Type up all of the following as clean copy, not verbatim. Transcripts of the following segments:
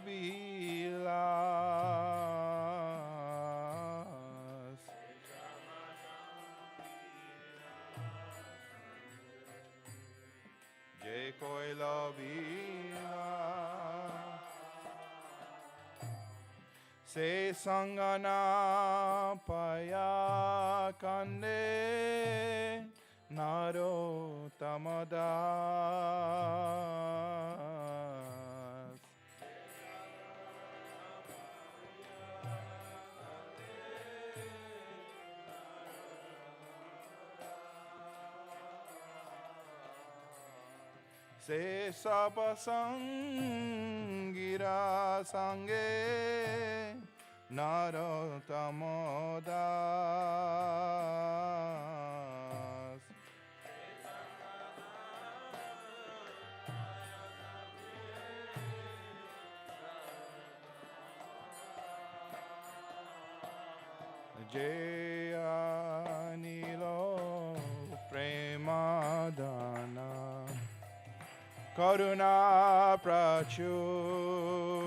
vilas. Jai koila vilas. Se sangana paya kande naro tamadas. Se sapasangira sange narotamodas. Jaya Nilo Premadana Karuna Prachur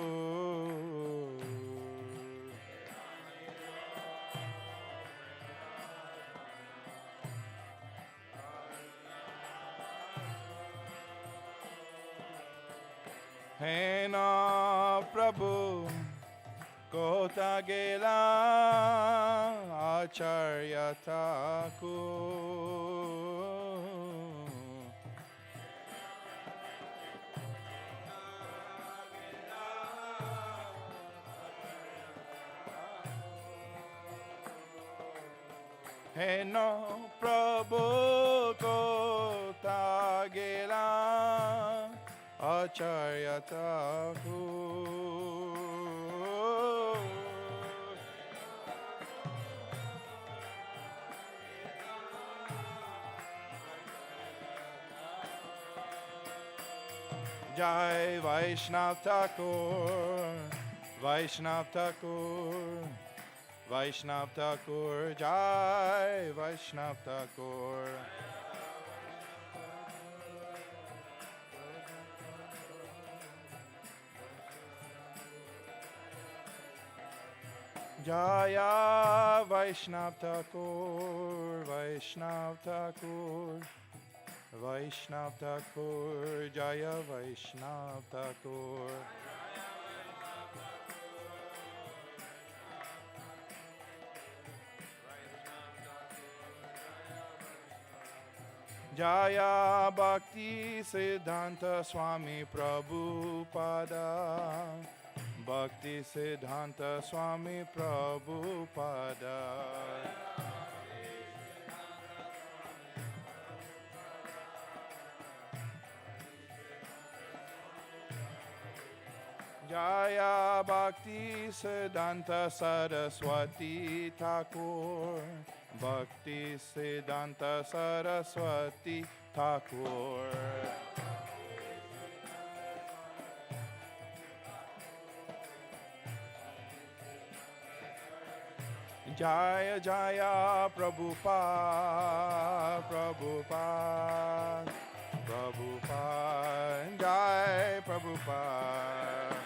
Hena Prabhu Kota Gela Acharya Thakur Hena Prabhu Kota Gela Acharya Thakur Jai Vaishnav Thakur Vaishnav Thakur Vaishnav Thakur Jai Vaishnav Thakur Jaya Vaishnav Thakur Vaishnav Thakur Vaishnav Thakur Jaya Vaishnav Thakur Jaya Bhakti Siddhanta Swami Prabhupada Bhakti Siddhanta Swami Prabhupada Jaya Bhakti Siddhanta Saraswati Thakur Bhakti Siddhanta Saraswati Thakur Jaya Jaya Prabhupada Prabhupada Prabhupada Jai Prabhupada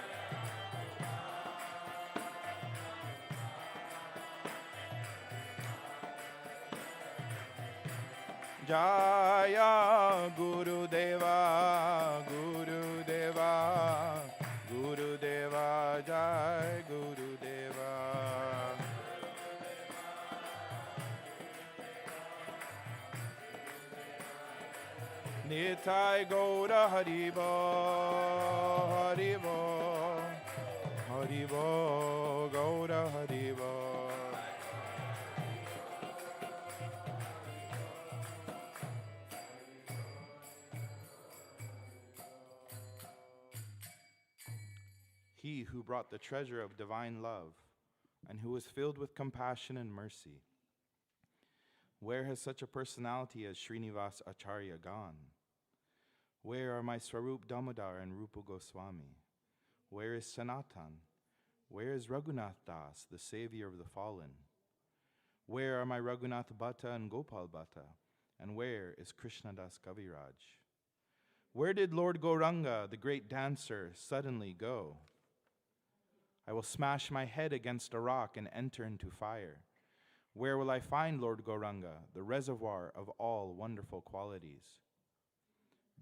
Jaya Guru Deva Guru Deva Guru Deva Jai Guru Deva Nitai Gaura Haribo Haribo Haribo Gaura Haribo He who brought the treasure of divine love and who was filled with compassion and mercy. Where has such a personality as Srinivas Acharya gone? Where are my Swarup Damodar and Rupa Goswami? Where is Sanatan? Where is Raghunath Das, the savior of the fallen? Where are my Raghunath Bhatta and Gopal Bhatta? And where is Krishnadas Kaviraj? Where did Lord Gauranga, the great dancer, suddenly go? I will smash my head against a rock and enter into fire. Where will I find Lord Gauranga, the reservoir of all wonderful qualities?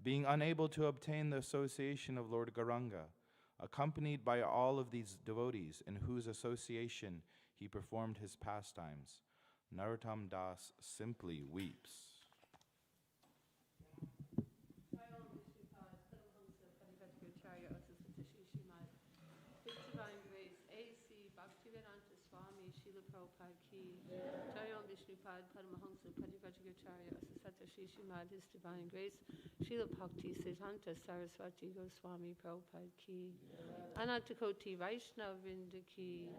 Being unable to obtain the association of Lord Gauranga, accompanied by all of these devotees in whose association he performed his pastimes, Narottam Das simply weeps. Vishnupad Paramahansa Parivajagacharya Asasata Shishimad, His Divine Grace, Srila Bhakti Siddhanta Saraswati Goswami Prabhupada Ki, Anantakoti Vaishnav Vrinda Ki,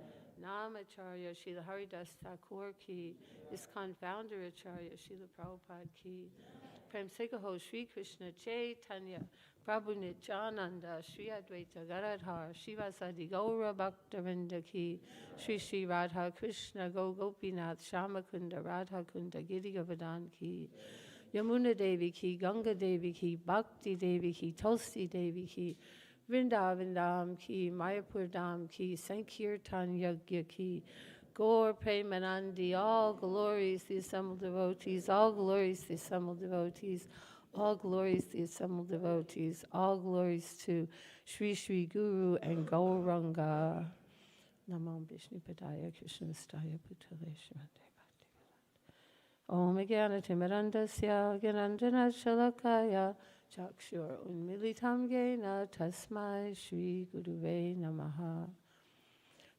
Namacharya Srila Haridas Thakur Ki, ISKCON Founder Acharya Srila Prabhupada Ki, Prem Sekaho Sri Krishna Chaitanya Prabhu Nityananda Sri Advaita Gadadhar Shivasadi Gaura Bhaktavinda Ki, Sri Sri Radha Krishna Go Gopinath Shamakunda Radha Kunda Giri Govardhan Ki, Yamuna Devi Ki, Ganga Devi Ki, Bhakti Devi Ki, Tulsi Devi Ki, Vrindavan Dham Ki, Mayapur Dham Ki, Sankirtan Yagya Ki, Gaur Premanandi, all glories the assembled devotees, all glories the assembled devotees, all glories the assembled devotees, all glories to Sri Sri Guru and Gauranga. Namo Vishnu Padaya Krishna Vastaya Putale Shrimate Bhakti. Om Jnana Timirandasya Gyananjana Shalakaya Chakshur Unmilitam Yena Tasmai Shri Guruve Namaha.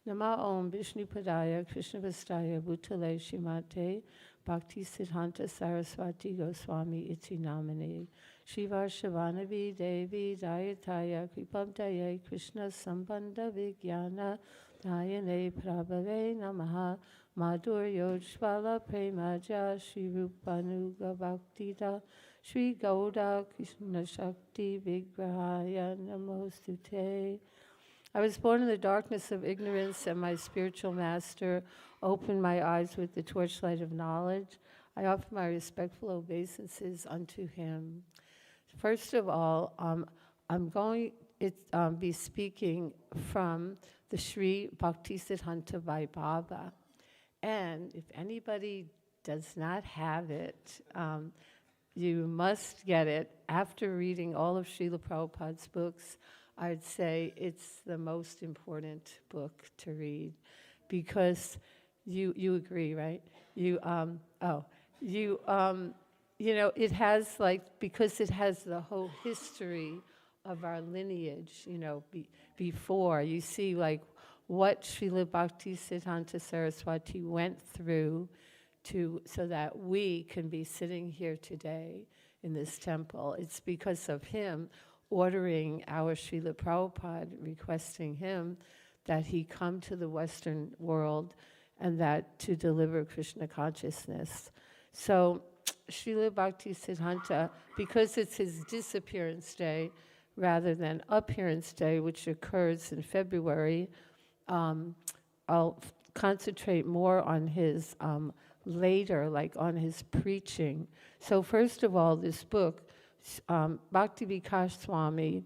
Nama Om Vishnu Padaya Krishna Vastaya Bhutale Shrimate Bhakti Siddhanta Saraswati Goswami Iti Namani Shiva Shavanavi Devi Dayataya Kripam Daye Krishna Sambandha Vijnana Dayane Prabhave Namaha Madhuryo Jvala Premaja Shri Rupanuga Bhaktida Shri Gauda Krishna Shakti Vigrahaya Namostute. I was born in the darkness of ignorance, and my spiritual master opened my eyes with the torchlight of knowledge. I offer my respectful obeisances unto him. First of all, I'm going to be speaking from the Sri Bhakti Siddhanta by Baba. And if anybody does not have it, you must get it. After reading all of Srila Prabhupada's books, I'd say it's the most important book to read, because you agree, right? You know, it has because it has the whole history of our lineage, you know, before. You see what Srila Bhakti Siddhanta Saraswati went through so that we can be sitting here today in this temple. It's because of him ordering our Srila Prabhupada, requesting him that he come to the Western world and that to deliver Krishna consciousness. So Srila Bhakti Siddhanta, because it's his disappearance day rather than appearance day, which occurs in February, I'll concentrate more on his later, on his preaching. So first of all, this book, Bhakti Vikas Swami,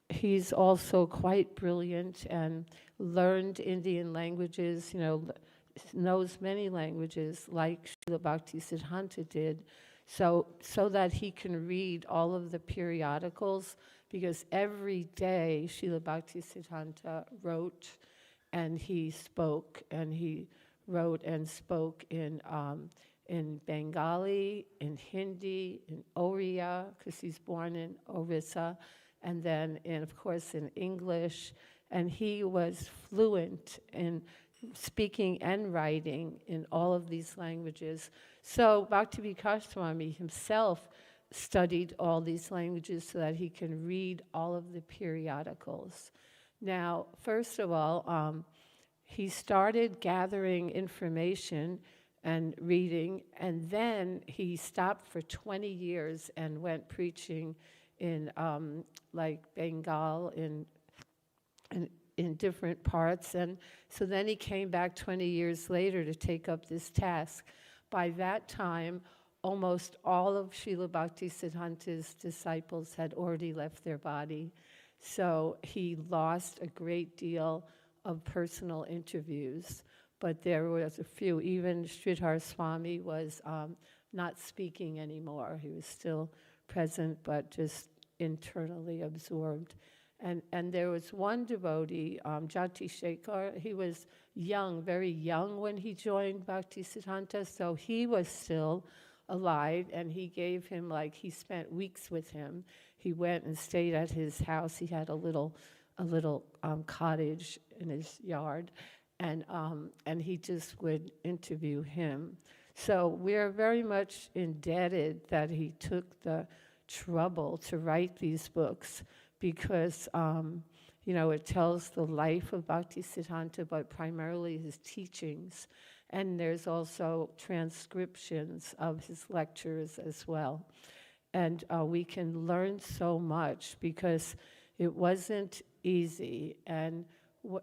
he's also quite brilliant and learned Indian languages, knows many languages like Srila Bhakti Siddhanta did, so that he can read all of the periodicals, because every day Srila Bhakti Siddhanta wrote and he spoke, and he wrote and spoke in Bengali, in Hindi, in Oriya, because he's born in Orissa, and then, of course, in English. And he was fluent in speaking and writing in all of these languages. So Bhakti Vikas Swami himself studied all these languages so that he can read all of the periodicals. Now, first of all, he started gathering information and reading, and then he stopped for 20 years and went preaching in Bengal, in different parts. And so then he came back 20 years later to take up this task. By that time, almost all of Srila Bhakti Siddhanta's disciples had already left their body. So he lost a great deal of personal interviews, but there was a few. Even Sridhar Swami was not speaking anymore. He was still present, but just internally absorbed. And there was one devotee, Jati Shekhar. He was young, very young when he joined Bhakti Siddhanta, so he was still alive, and he gave him, he spent weeks with him. He went and stayed at his house. He had a little cottage in his yard, and he just would interview him. So we're very much indebted that he took the trouble to write these books, because it tells the life of Bhakti Siddhanta, but primarily his teachings. And there's also transcriptions of his lectures as well. And we can learn so much, because it wasn't easy. And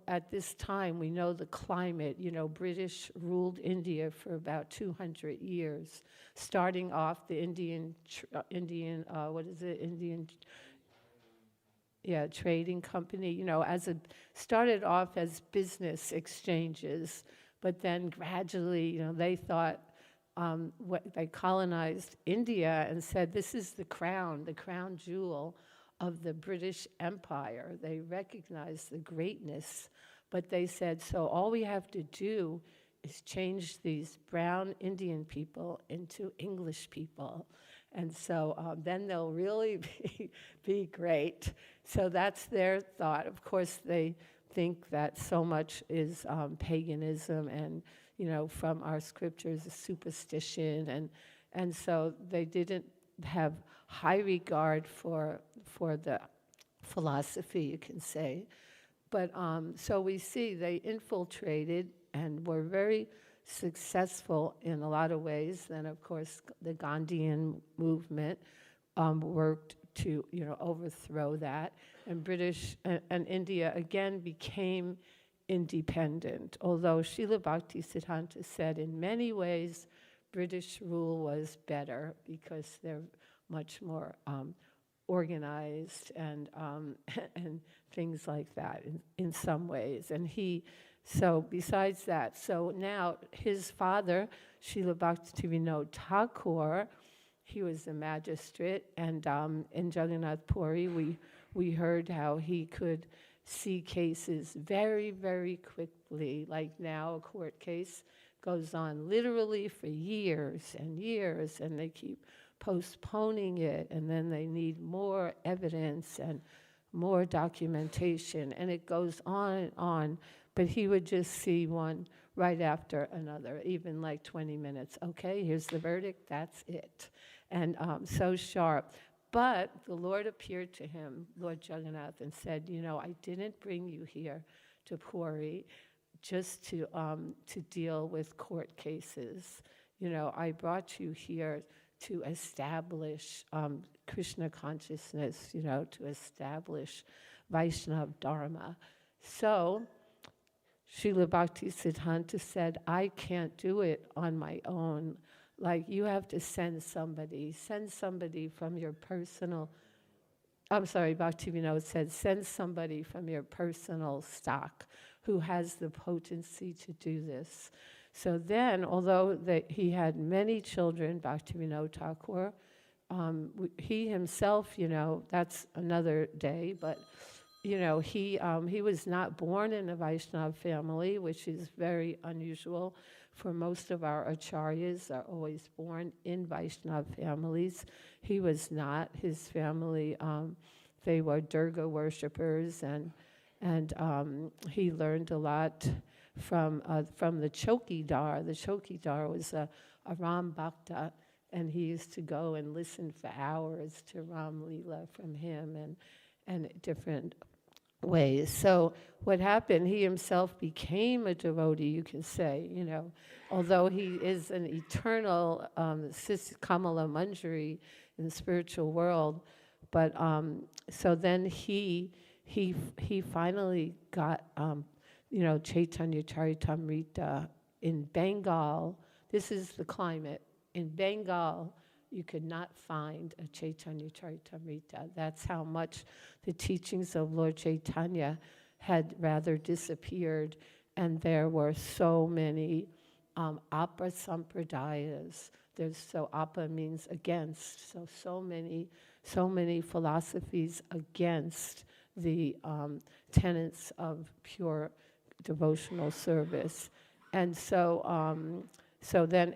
at this time, we know the climate. British ruled India for about 200 years, starting off the Indian trading company, started off as business exchanges, but then gradually, they thought, they colonized India and said, this is the crown jewel of the British Empire. They recognized the greatness, but they said, so all we have to do is change these brown Indian people into English people. And so then they'll really be great. So that's their thought. Of course, they think that so much is paganism and, from our scriptures, superstition. And so they didn't have high regard for the philosophy, you can say. But so we see they infiltrated and were very successful in a lot of ways. Then, of course, the Gandhian movement worked to, overthrow that. And British and India again became independent. Although Srila Bhakti Siddhanta said in many ways British rule was better, because they're much more organized and things like that in some ways. And so besides that, so now his father, Srila Bhaktivinoda Thakur, he was a magistrate, and in Jagannath Puri we heard how he could see cases very, very quickly. Like now a court case goes on literally for years and years, and they keep postponing it, and then they need more evidence and more documentation, and it goes on and on. But he would just see one right after another, even 20 minutes. Okay, here's the verdict, that's it. And so sharp. But the Lord appeared to him, Lord Jagannath, and said, I didn't bring you here to Puri just to deal with court cases. I brought you here to establish Krishna consciousness, to establish Vaishnava Dharma. So Srila Bhakti Siddhanta said, I can't do it on my own. You have to send somebody from your personal, Bhaktivinoda said, send somebody from your personal stock who has the potency to do this. So then, although he had many children, Bhaktivinoda Thakur, he himself, that's another day, but he was not born in a Vaishnava family, which is very unusual. For most of our acharyas are always born in Vaishnava families. He was not. His family, they were Durga worshippers, and he learned a lot from the Chokidar. The Chokidar was a Ram Bhakta, and he used to go and listen for hours to Ram Leela from him and different ways. So what happened, he himself became a devotee, you can say, although he is an eternal Kamala Manjari in the spiritual world. But so then he finally got Chaitanya Charitamrita in Bengal. This is the climate. In Bengal, you could not find a Chaitanya Charitamrita. That's how much the teachings of Lord Chaitanya had rather disappeared, and there were so many apa sampradayas. So apa means against. So many philosophies against the tenets of pure devotional service. And so then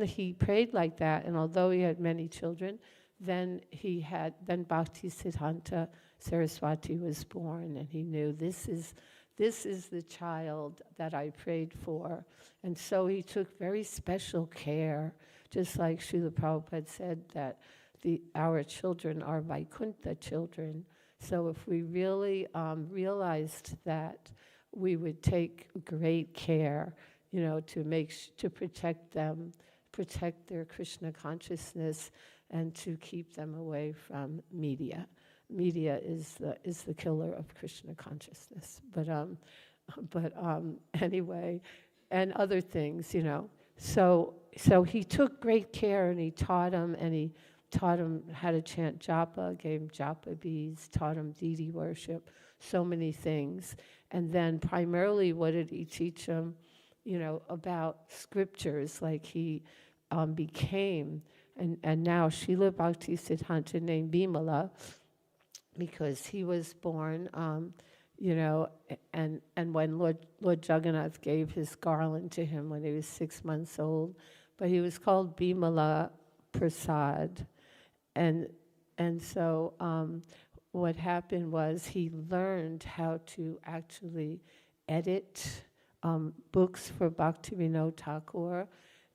he prayed like that, and although he had many children, then Bhakti Siddhanta Saraswati was born, and he knew this is the child that I prayed for. And so he took very special care, just like Srila Prabhupada said that our children are Vaikuntha children. So if we really realized that, we would take great care, to protect them, protect their Krishna consciousness, and to keep them away from media. Media is the killer of Krishna consciousness. But anyway, and other things, So he took great care, and he taught him how to chant japa, gave him japa beads, taught him deity worship, so many things. And then primarily, what did he teach him? About scriptures, like he became, and now Srila Bhakti Siddhanta named Bimala, because he was born, and when Lord Jagannath gave his garland to him when he was 6 months old, but he was called Bimala Prasad. And so what happened was he learned how to actually edit books for Bhaktivinoda Thakur,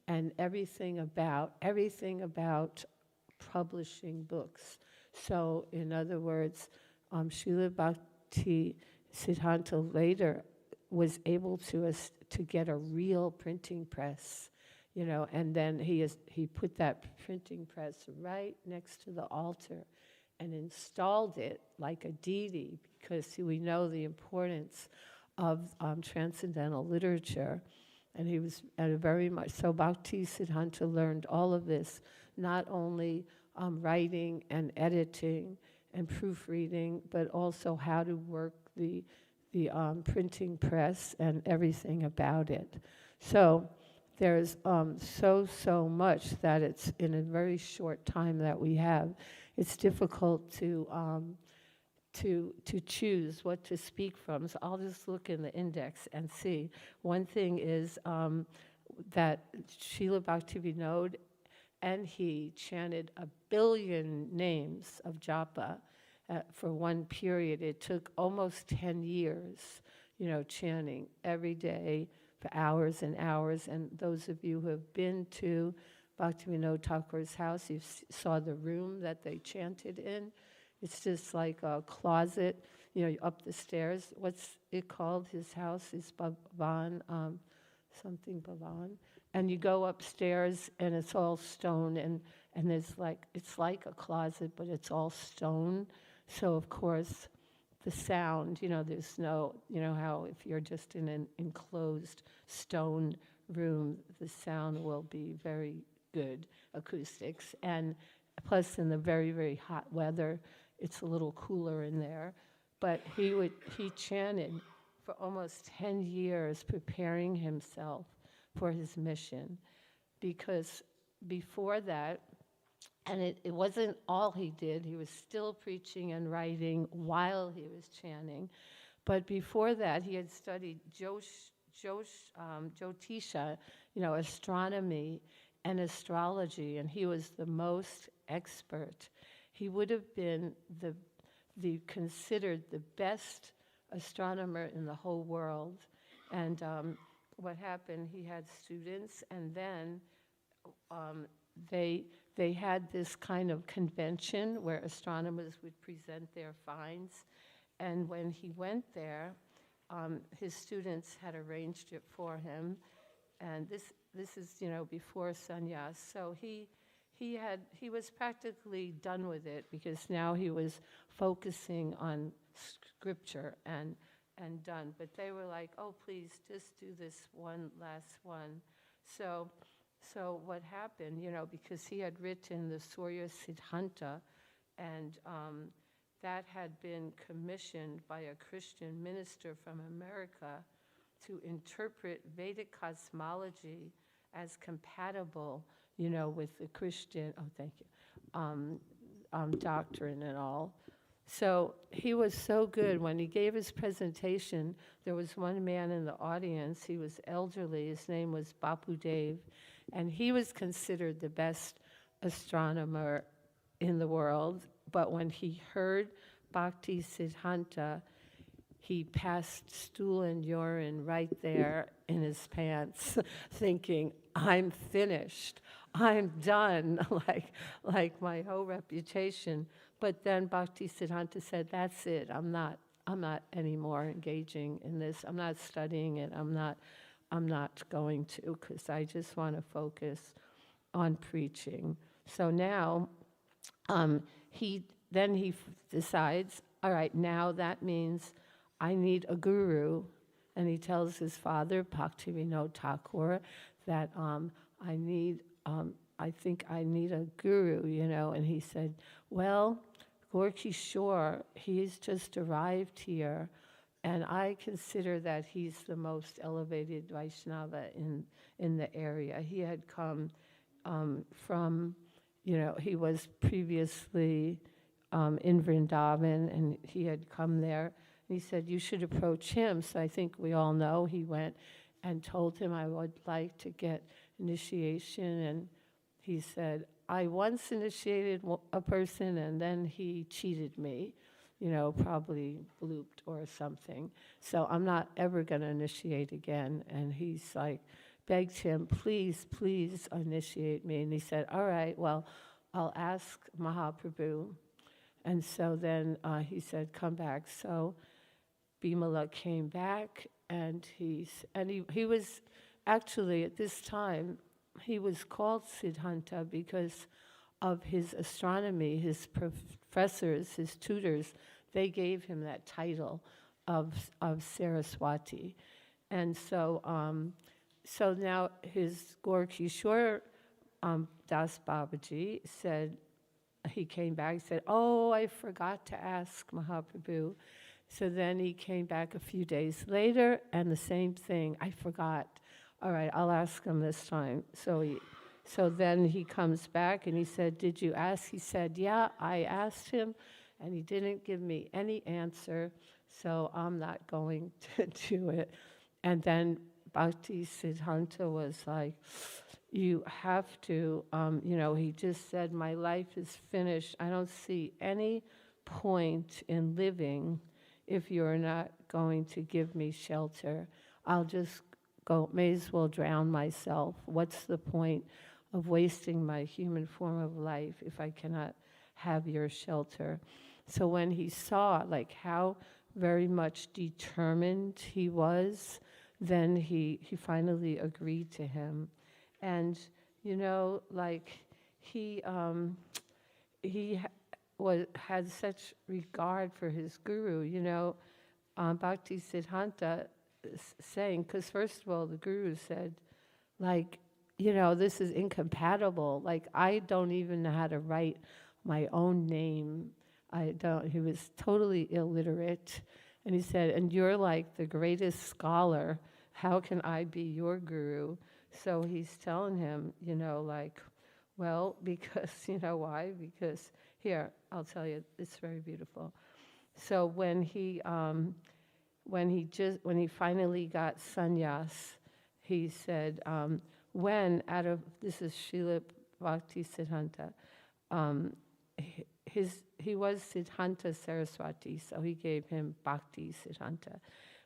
and everything about publishing books. So, in other words, Srila Bhakti Siddhanta later was able to get a real printing press, and then he put that printing press right next to the altar and installed it like a deity, because we know the importance of transcendental literature. And he was very much, so Bhakti Siddhanta learned all of this, not only writing and editing and proofreading, but also how to work the printing press and everything about it. So there's so much that it's in a very short time that we have. It's difficult to choose what to speak from. So I'll just look in the index and see. One thing is that Srila Bhaktivinoda and he chanted 1 billion names of japa for one period. It took almost 10 years, chanting every day for hours and hours. And those of you who have been to Bhaktivinoda Thakur's house, you saw the room that they chanted in. It's just like a closet, up the stairs. What's it called? His house is Bhavan, something Bhavan. And you go upstairs, and it's all stone, and it's like a closet, but it's all stone. So of course, the sound, there's no, how if you're just in an enclosed stone room, the sound will be very good acoustics. And plus, in the very, very hot weather, it's a little cooler in there. But he chanted for almost 10 years, preparing himself for his mission, because before that, and it wasn't all he did, he was still preaching and writing while he was chanting, but before that he had studied Jyotisha, astronomy and astrology, and he was the most expert. He would have been considered the best astronomer in the whole world. And what happened, he had students, and then they had this kind of convention where astronomers would present their finds. And when he went there, his students had arranged it for him. And this is, before sannyas. So he was practically done with it, because now he was focusing on scripture and done. But they were like, oh, please, just do this one last one. So what happened, because he had written the Surya Siddhanta, and that had been commissioned by a Christian minister from America to interpret Vedic cosmology as compatible, with the Christian, doctrine and all. So he was so good. When he gave his presentation, there was one man in the audience. He was elderly. His name was Devi, and he was considered the best astronomer in the world. But when he heard Bhakti Siddhanta, he passed stool and urine right there in his pants, thinking, I'm finished. I'm done, like my whole reputation. But then Bhakti Siddhanta said, that's it. I'm not anymore engaging in this. I'm not studying it. I'm not going to, because I just want to focus on preaching. So now he decides, all right, now that means I need a guru. And he tells his father, Bhaktivinoda Thakur, that I think I need a guru, And he said, well, Gorky Shore, he's just arrived here, and I consider that he's the most elevated Vaishnava in the area. He had come from, he was previously in Vrindavan, and he had come there. And he said, you should approach him. So I think we all know he went and told him I would like to get initiation. And he said, I once initiated a person and then he cheated me, probably blooped or something. So I'm not ever going to initiate again. And he's like, begged him, please, please initiate me. And he said, all right, well, I'll ask Mahaprabhu. And so then he said, come back. So Bimala came back, and he was actually, at this time, he was called Siddhanta because of his astronomy. His professors, his tutors, they gave him that title of Saraswati. And so now his Gaur Kishore Das Babaji said, he came back, he said, oh, I forgot to ask Mahaprabhu. So then he came back a few days later, and the same thing, I forgot. All right, I'll ask him this time. So then he comes back, and he said, did you ask? He said, yeah, I asked him, and he didn't give me any answer, so I'm not going to do it. And then Bhakti Siddhanta was like, you have to, he just said, my life is finished. I don't see any point in living if you're not going to give me shelter. I'll just go, may as well drown myself. What's the point of wasting my human form of life if I cannot have your shelter? So when he saw how very much determined he was, then he finally agreed to him. And he had such regard for his guru. Bhakti Siddhanta saying, because first of all, the guru said, this is incompatible. I don't even know how to write my own name. He was totally illiterate. And he said, and you're the greatest scholar. How can I be your guru? So he's telling him, well, because, why? Because, here, I'll tell you, it's very beautiful. So when he finally got sannyas, he said, this is Srila Bhakti Siddhanta, he was Siddhanta Saraswati, so he gave him Bhakti Siddhanta.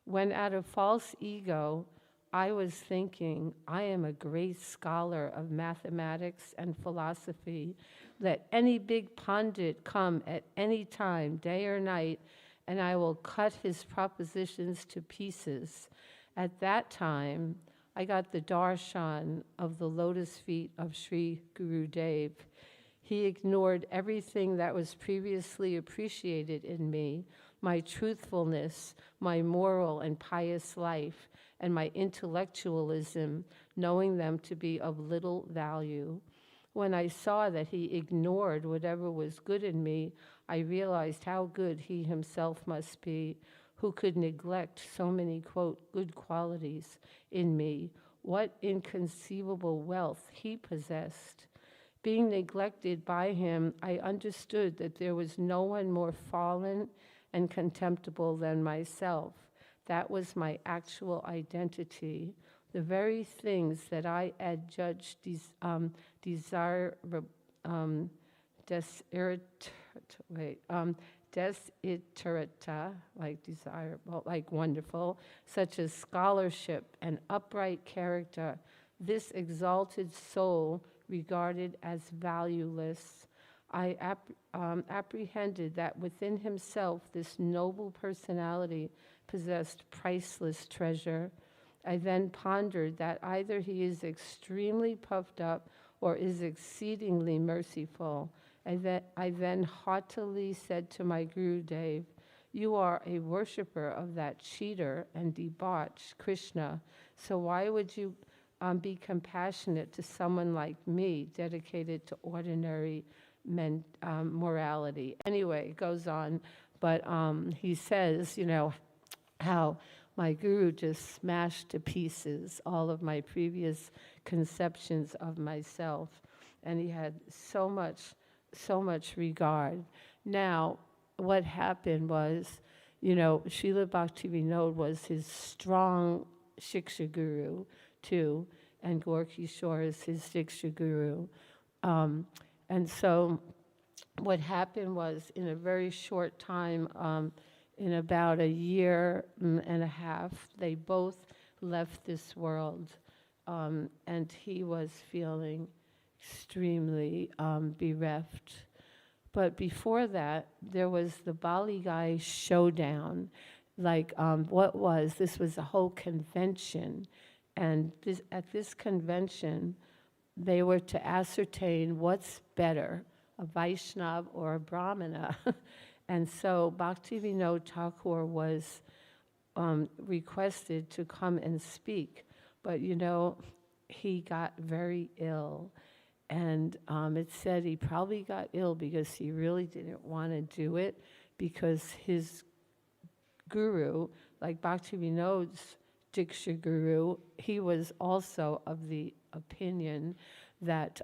When out of false ego, I was thinking, I am a great scholar of mathematics and philosophy. Let any big pandit come at any time, day or night, and I will cut his propositions to pieces. At that time, I got the darshan of the lotus feet of Sri Guru Dev. He ignored everything that was previously appreciated in me, my truthfulness, my moral and pious life, and my intellectualism, knowing them to be of little value. When I saw that he ignored whatever was good in me, I realized how good he himself must be, who could neglect so many, quote, good qualities in me. What inconceivable wealth he possessed. Being neglected by him, I understood that there was no one more fallen and contemptible than myself. That was my actual identity. The very things that I adjudged desiderata, like desirable, like wonderful, such as scholarship and upright character, this exalted soul regarded as valueless. I apprehended that within himself this noble personality possessed priceless treasure. I then pondered that either he is extremely puffed up or is exceedingly merciful. I then haughtily said to my Guru Dev, you are a worshiper of that cheater and debauch, Krishna, so why would you be compassionate to someone like me, dedicated to ordinary morality? Anyway, it goes on, but he says, how my guru just smashed to pieces all of my previous conceptions of myself, and he had so much regard. Now, what happened was, Srila Bhaktivinoda was his strong Shiksha guru too, and Gorkishore is his Shiksha guru. And so what happened was, in a very short time, in about a year and a half, they both left this world, and he was feeling extremely bereft. But before that, there was the Bali Guy showdown. This was a whole convention, and at this convention, they were to ascertain what's better, a Vaishnava or a Brahmana. And so Bhaktivinoda Thakur was requested to come and speak, but he got very ill. And it said he probably got ill because he really didn't want to do it, because his guru, like Bhaktivinoda's Diksha guru, he was also of the opinion that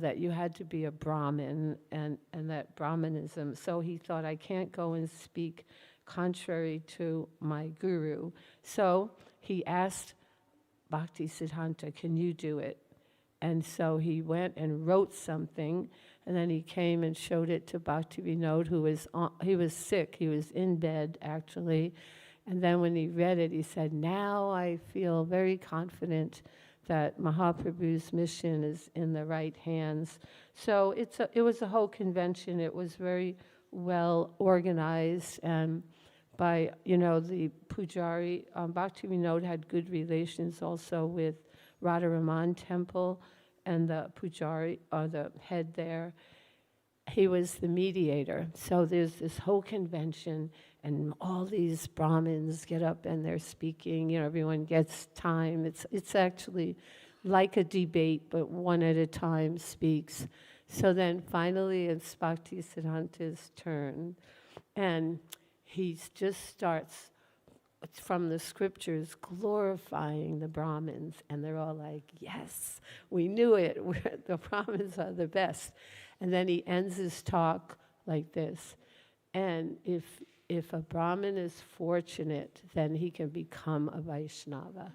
that you had to be a Brahmin and that Brahmanism. So he thought, I can't go and speak contrary to my guru. So he asked Bhakti Siddhanta, can you do it? And so he went and wrote something, and then he came and showed it to Bhaktivinoda, he was sick, he was in bed actually. And then when he read it, he said, now I feel very confident that Mahaprabhu's mission is in the right hands. So it was a whole convention. It was very well organized, and by the Pujari, Bhaktivinoda had good relations also with Radharaman Temple, and the Pujari, or the head there, he was the mediator. So there's this whole convention, and all these Brahmins get up and they're speaking. Everyone gets time. It's actually like a debate, but one at a time speaks. So then finally it's Bhakti Siddhanta's turn, and he just starts from the scriptures glorifying the Brahmins, and they're all like, yes, we knew it. The Brahmins are the best. And then he ends his talk like this, and if a Brahmin is fortunate, then he can become a Vaishnava.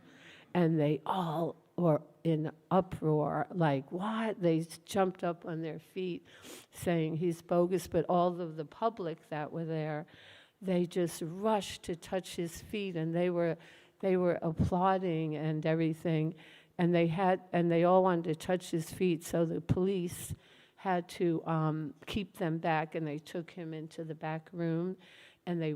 And they all were in uproar, like, what? They jumped up on their feet saying he's bogus, but all of the public that were there, they just rushed to touch his feet, and they were applauding and everything, and they all wanted to touch his feet, so the police had to keep them back, and they took him into the back room, and they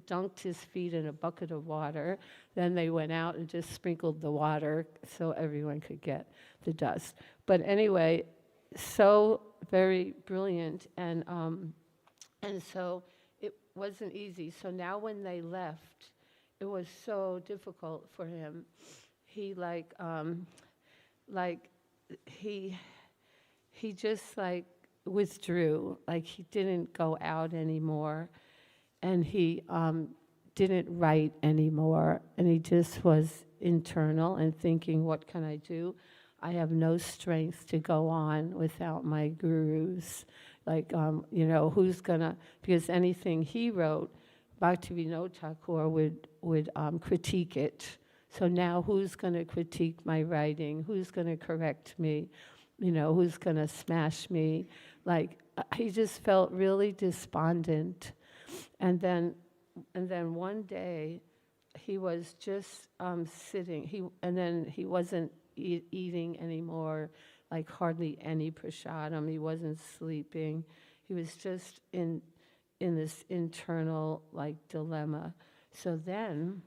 dunked his feet in a bucket of water. Then they went out and just sprinkled the water so everyone could get the dust. But anyway, so very brilliant, and so it wasn't easy. So now when they left, it was so difficult for him. He he just like withdrew, like he didn't go out anymore, and he didn't write anymore, and he just was internal and thinking, what can I do? I have no strength to go on without my gurus. Like, who's gonna, because anything he wrote, Bhaktivinoda Thakur would critique it. So now who's gonna critique my writing? Who's gonna correct me? Who's gonna smash me? Like, he just felt really despondent. And then one day, he was just sitting. And then he wasn't eating anymore, like hardly any prasadam. He wasn't sleeping. He was just in this internal like dilemma. So then,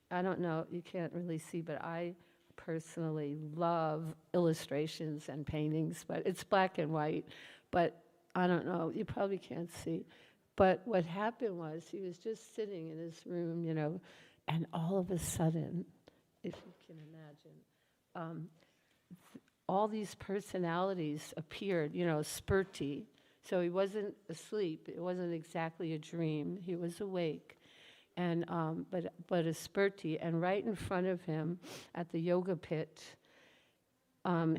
I don't know, you can't really see, but I personally love illustrations and paintings, but it's black and white. But I don't know, you probably can't see. But what happened was he was just sitting in his room, and all of a sudden, if you can imagine, all these personalities appeared, spurti. So he wasn't asleep. It wasn't exactly a dream. He was awake, and but a spurti. And right in front of him, at the yoga pit,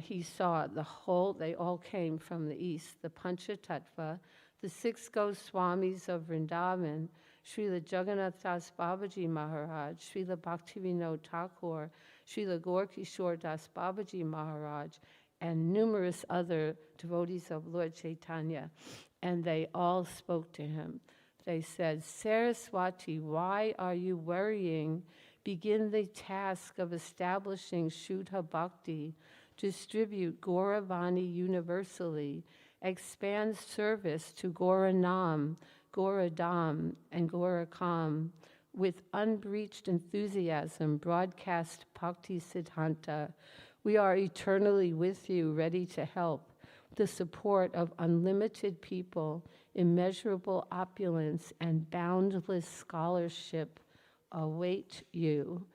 he saw the whole. They all came from the east. The Panchatattva, the 6 Goswamis of Vrindavan, Srila Jagannath Das Babaji Maharaj, Srila Bhaktivinoda Thakur, Srila Gaurkishore Das Babaji Maharaj, and numerous other devotees of Lord Chaitanya. And they all spoke to him. They said, Saraswati, why are you worrying? Begin the task of establishing Shuddha Bhakti, distribute Gauravani universally, expand service to Gauranam, Gauradam, and Gaurakam. With unbreached enthusiasm, broadcast Bhakti Siddhanta. We are eternally with you, ready to help. The support of unlimited people, immeasurable opulence, and boundless scholarship await you.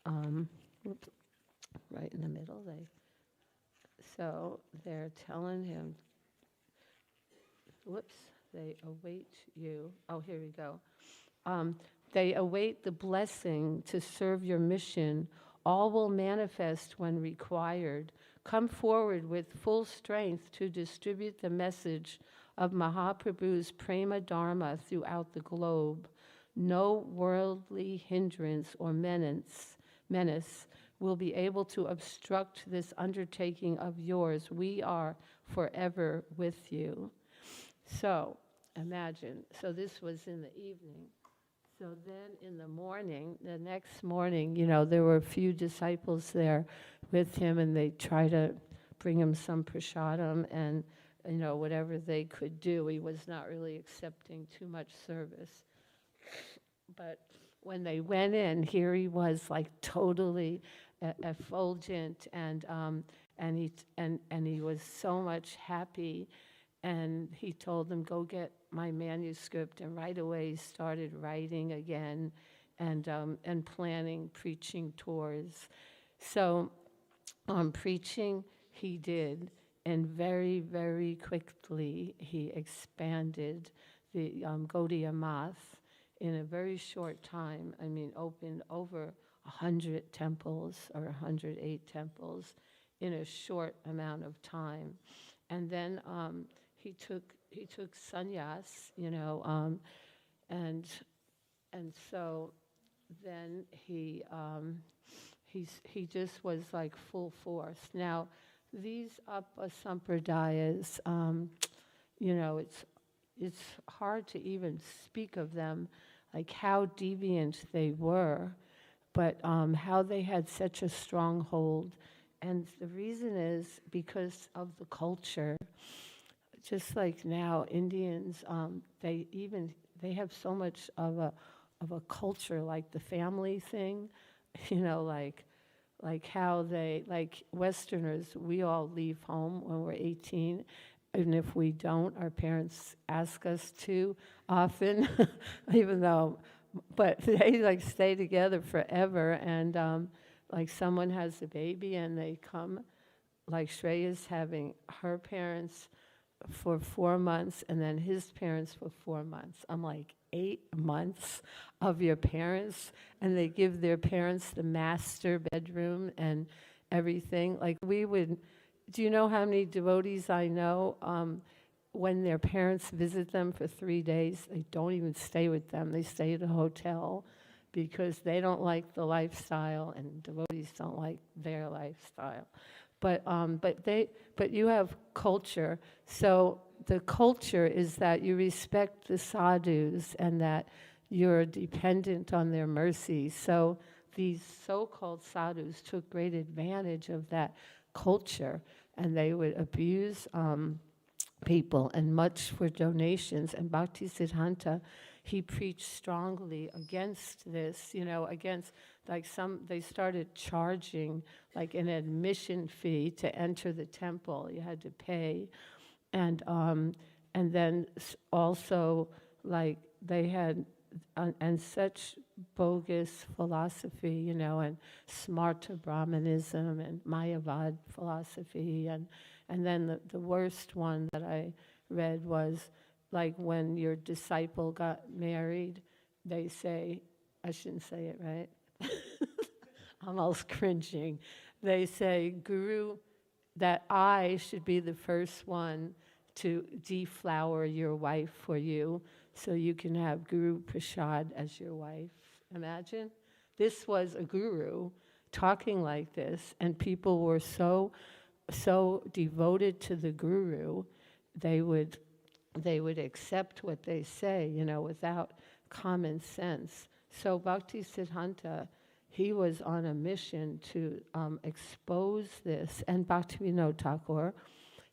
Right in the middle, so they're telling him, they await you. Oh, here we go. They await the blessing to serve your mission. All will manifest when required. Come forward with full strength to distribute the message of Mahaprabhu's Prema Dharma throughout the globe. No worldly hindrance or menace will be able to obstruct this undertaking of yours. We are forever with you. So, imagine, so this was in the evening. So then in the morning, the next morning, there were a few disciples there with him, and they tried to bring him some prasadam and, whatever they could do. He was not really accepting too much service. But when they went in, here he was like totally effulgent, and he was so much happy. And he told them, go get my manuscript, and right away he started writing again and planning preaching tours. So preaching he did, and very, very quickly he expanded the Gaudiya Math in a very short time. I mean, opened over 100 temples or 108 temples in a short amount of time. And then he took sannyas, and so then he just was like full force. Now, these Appa Sampradayas, it's hard to even speak of them, like how deviant they were, but how they had such a stronghold. And the reason is because of the culture. Just like now, Indians, they have so much of a culture, like the family thing, like how they, like Westerners, we all leave home when we're 18, and if we don't, our parents ask us to often, even though, but they like stay together forever, and like someone has a baby and they come like Shreya's having her parents for 4 months and then his parents for 4 months. I'm like, 8 months of your parents, and they give their parents the master bedroom and everything. Like do you know how many devotees I know, when their parents visit them for 3 days, they don't even stay with them. They stay at a hotel because they don't like the lifestyle and devotees don't like their lifestyle. But you have culture. So the culture is that you respect the sadhus and that you're dependent on their mercy. So these so-called sadhus took great advantage of that culture, and they would abuse people, and much for donations. And Bhakti Siddhanta, he preached strongly against this, against, like, they started charging like an admission fee to enter the temple. You had to pay. And then also, like, they had and such bogus philosophy, and smarta Brahmanism and Mayavad philosophy. And then the worst one that I read was, like, when your disciple got married, they say, I shouldn't say it, right? I'm almost cringing. They say, Guru, that I should be the first one to deflower your wife for you so you can have Guru Prasad as your wife. Imagine. This was a guru talking like this, and people were so devoted to the guru, they would accept what they say, without common sense. So Bhakti Siddhanta, he was on a mission to expose this, and Bhaktivinoda Thakur,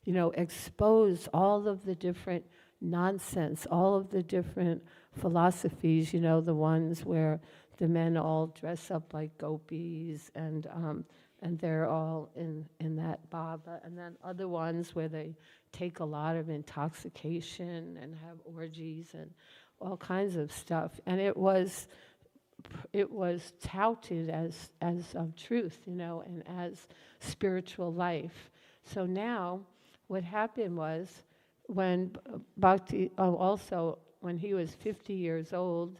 expose all of the different nonsense, all of the different philosophies, the ones where the men all dress up like gopis and they're all in that bhava, and then other ones where they take a lot of intoxication and have orgies and all kinds of stuff. And it was touted as truth, and as spiritual life. So now what happened was, when Bhakti, also when he was 50 years old,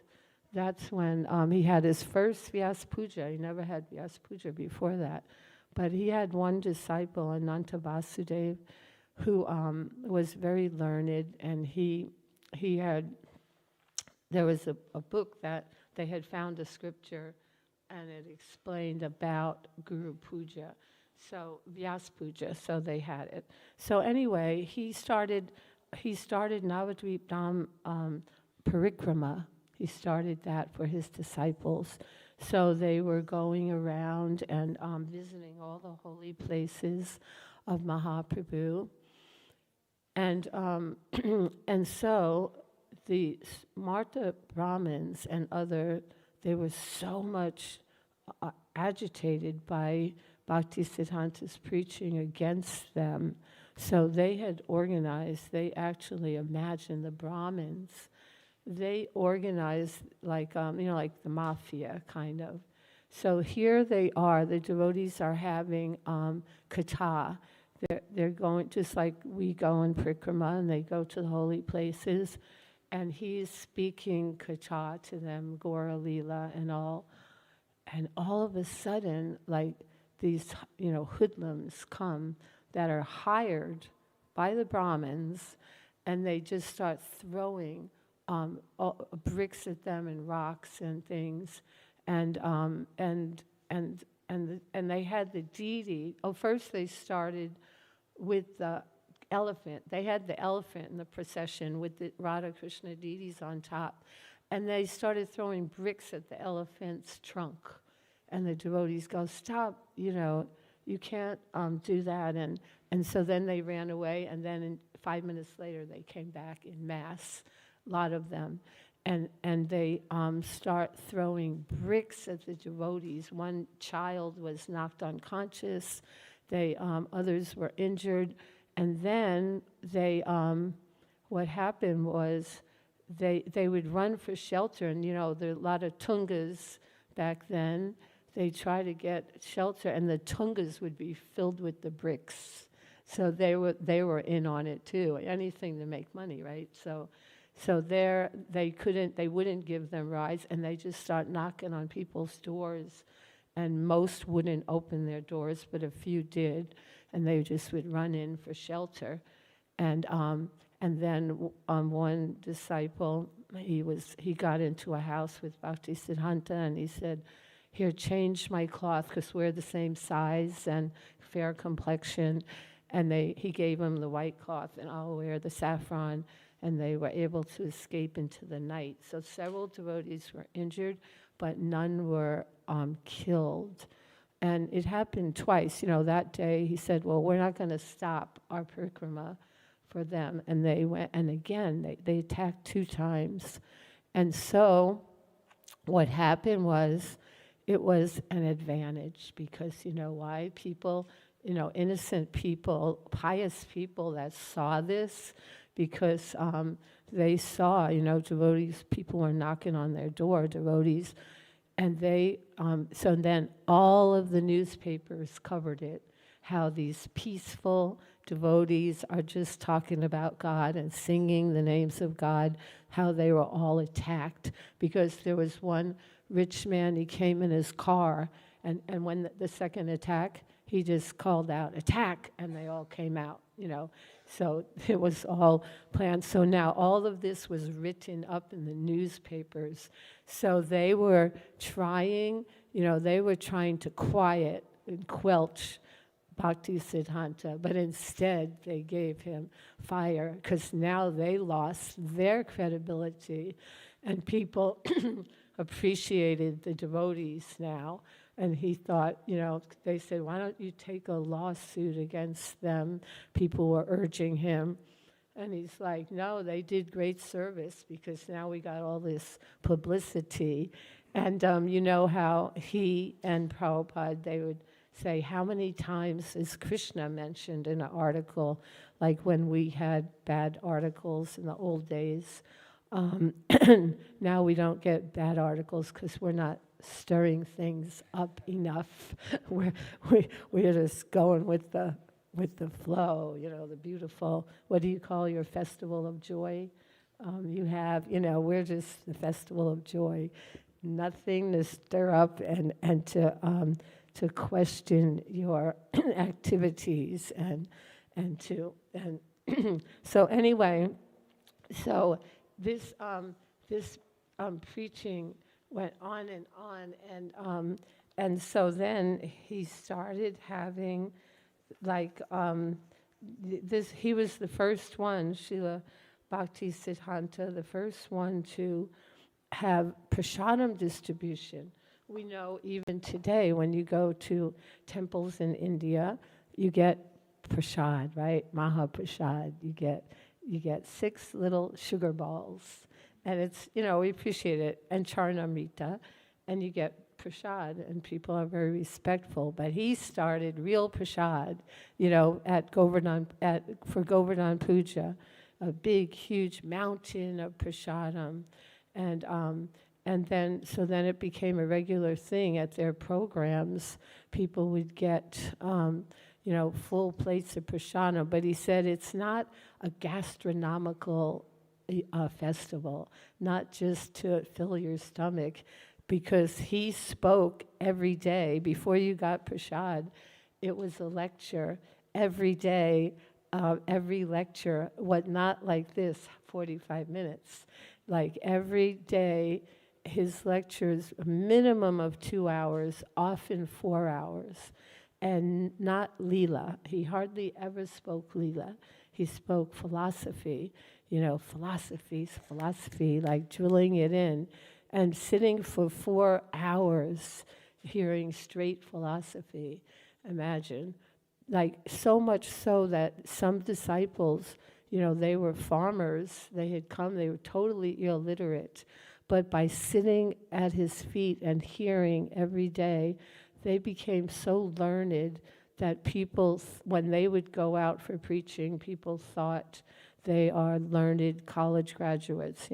that's when he had his first Vyas Puja. He never had Vyas Puja before that. But he had one disciple, Ananta Vasudev, who was very learned, and there was a book that they had found a scripture, and it explained about Guru Puja. So Vyas Puja, so they had it. So anyway, he started Navadvip Dham Parikrama. He started that for his disciples. So they were going around and visiting all the holy places of Mahaprabhu. And and so the Smarta Brahmins and they were so much agitated by Bhakti Siddhanta's preaching against them. So they had organized, they actually imagined the Brahmins, they organized like the mafia kind of. So here they are, the devotees are having katha. They're going, just like we go in Prikrama and they go to the holy places, and he's speaking katha to them, Gora Lila and all. And all of a sudden, like, these, hoodlums come that are hired by the Brahmins, and they just start throwing bricks at them and rocks and things, and they had the deity. Oh, first they started with the elephant. They had the elephant in the procession with the Radha Krishna deities on top, and they started throwing bricks at the elephant's trunk. And the devotees go, stop, you can't do that. And so then they ran away, and then 5 minutes later they came back in mass, a lot of them. And they start throwing bricks at the devotees. One child was knocked unconscious. Others were injured. And then what happened was they would run for shelter. And, there were a lot of tungas back then. they try to get shelter, and the tungas would be filled with the bricks. So they were in on it too. Anything to make money, right? So they wouldn't give them rides, and they just start knocking on people's doors, and most wouldn't open their doors, but a few did, and they just would run in for shelter, and then one disciple, he got into a house with Bhakti Siddhanta, and he said, "Here, change my cloth, because we're the same size and fair complexion." And he gave him the white cloth, and I'll wear the saffron, and they were able to escape into the night. So several devotees were injured, but none were killed. And it happened twice. That day he said, well, we're not going to stop our parikrama for them. And they went, and again, they attacked 2 times. And so what happened was, it was an advantage, because you know why? People, innocent people, pious people that saw this, because they saw, devotees, people were knocking on their door, devotees, and so then all of the newspapers covered it, how these peaceful devotees are just talking about God and singing the names of God, how they were all attacked, because there was one rich man, he came in his car, and when the second attack, he just called out, "Attack," and they all came out, So it was all planned. So now all of this was written up in the newspapers. So they were trying, to quiet and quelch Bhakti Siddhanta, but instead they gave him fire, because now they lost their credibility, and people appreciated the devotees now. And he thought, they said, why don't you take a lawsuit against them? People were urging him. And he's like, no, they did great service, because now we got all this publicity. And you know how he and Prabhupada, they would say, how many times is Krishna mentioned in an article, like when we had bad articles in the old days. Now we don't get bad articles because we're not stirring things up enough. we're just going with the flow, the beautiful, what do you call your festival of joy? You have, we're just the festival of joy. Nothing to stir up and to question your activities and so anyway, so this preaching went on, and so then he started having this. He was the first one, Srila Bhakti Siddhanta, the first one to have prasadam distribution. We know even today when you go to temples in India, you get prasad, right? Mahaprasad. You get 6 little sugar balls, and it's, we appreciate it, and charnamrita, and you get prasad, and people are very respectful. But he started real prasad, at Govardhan, for Govardhan Puja, a big, huge mountain of prasadam, and then it became a regular thing at their programs. People would get, full plates of prasadam. But he said it's not a gastronomical festival, not just to fill your stomach, because he spoke every day. Before you got prasad, it was a lecture every day, every lecture, not like this, 45 minutes. Like every day, his lectures, a minimum of 2 hours, often 4 hours, and not Leela. He hardly ever spoke Leela. He spoke philosophy, philosophy, like drilling it in, and sitting for 4 hours hearing straight philosophy. Imagine. Like so much so that some disciples, they were farmers, they had come, they were totally illiterate, but by sitting at his feet and hearing every day, they became so learned that people, when they would go out for preaching, people thought they are learned college graduates,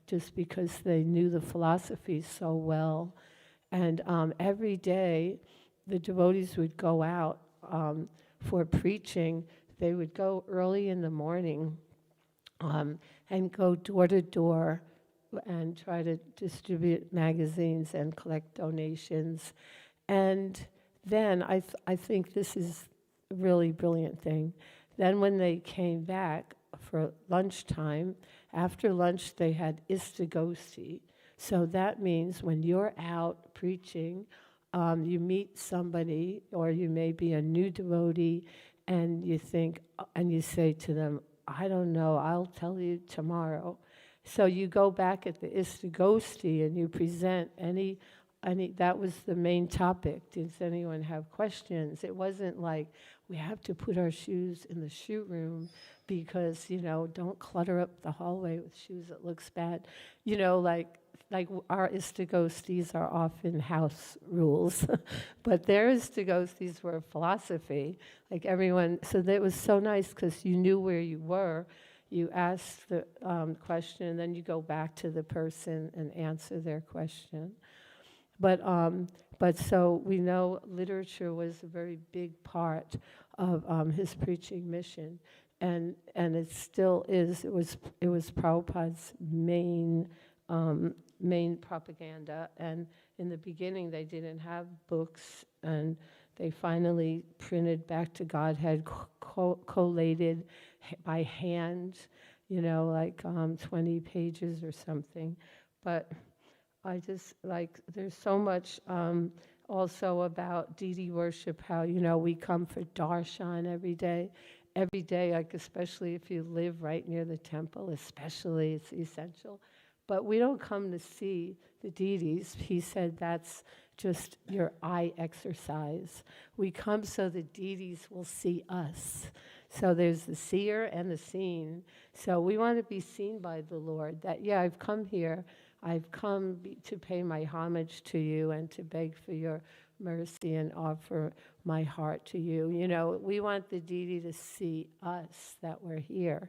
just because they knew the philosophy so well. And every day, the devotees would go out for preaching. They would go early in the morning and go door to door and try to distribute magazines and collect donations. And then I think this is a really brilliant thing. Then when they came back for lunchtime, after lunch they had istagosti. So that means when you're out preaching, you meet somebody, or you may be a new devotee, and you think, and you say to them, I don't know, I'll tell you tomorrow. So you go back at the istagosti and you present any, that was the main topic. Does anyone have questions? It wasn't like, we have to put our shoes in the shoe room because, don't clutter up the hallway with shoes, it looks bad. Like our istagostis are often house rules, but their istagostis were philosophy. Like everyone, so that was so nice because you knew where you were. You asked the question, and then you go back to the person and answer their question. But so we know literature was a very big part of his preaching mission, and it still is. It was Prabhupada's main propaganda. And in the beginning, they didn't have books, and they finally printed Back to Godhead, collated by hand, like 20 pages or something. But I just there's so much also about deity worship, how, we come for darshan every day, like especially if you live right near the temple, especially it's essential. But we don't come to see the deities. He said that's just your eye exercise. We come so the deities will see us. So there's the seer and the seen. So we want to be seen by the Lord. That, I've come here. I've come to pay my homage to you and to beg for your mercy and offer my heart to you. We want the deity to see us, that we're here,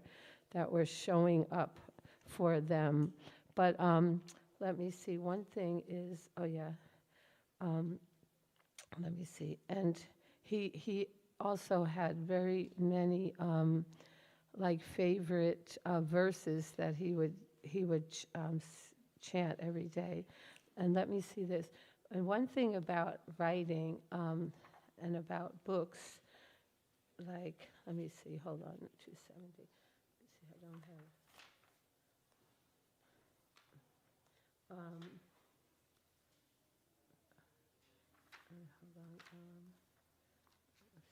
that we're showing up for them. But let me see, one thing is, let me see. And he also had very many favorite verses that he would chant every day. And let me see this. And one thing about writing and about books, let me see, hold on, 270. Let's see, I don't have. Hold on.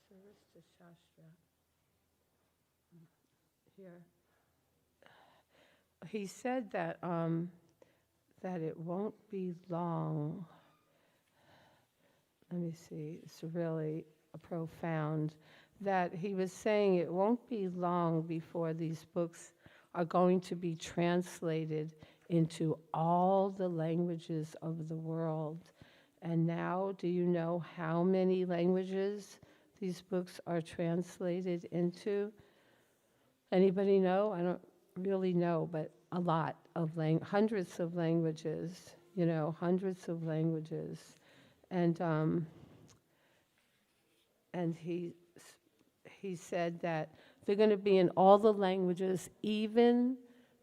Saraswati Shastra. Here. He said that that it won't be long. Let me see. It's really profound. That he was saying it won't be long before these books are going to be translated into all the languages of the world. And now, do you know how many languages these books are translated into? Anybody know? I don't really know, but a lot of hundreds of languages, hundreds of languages. And he said that they're going to be in all the languages, even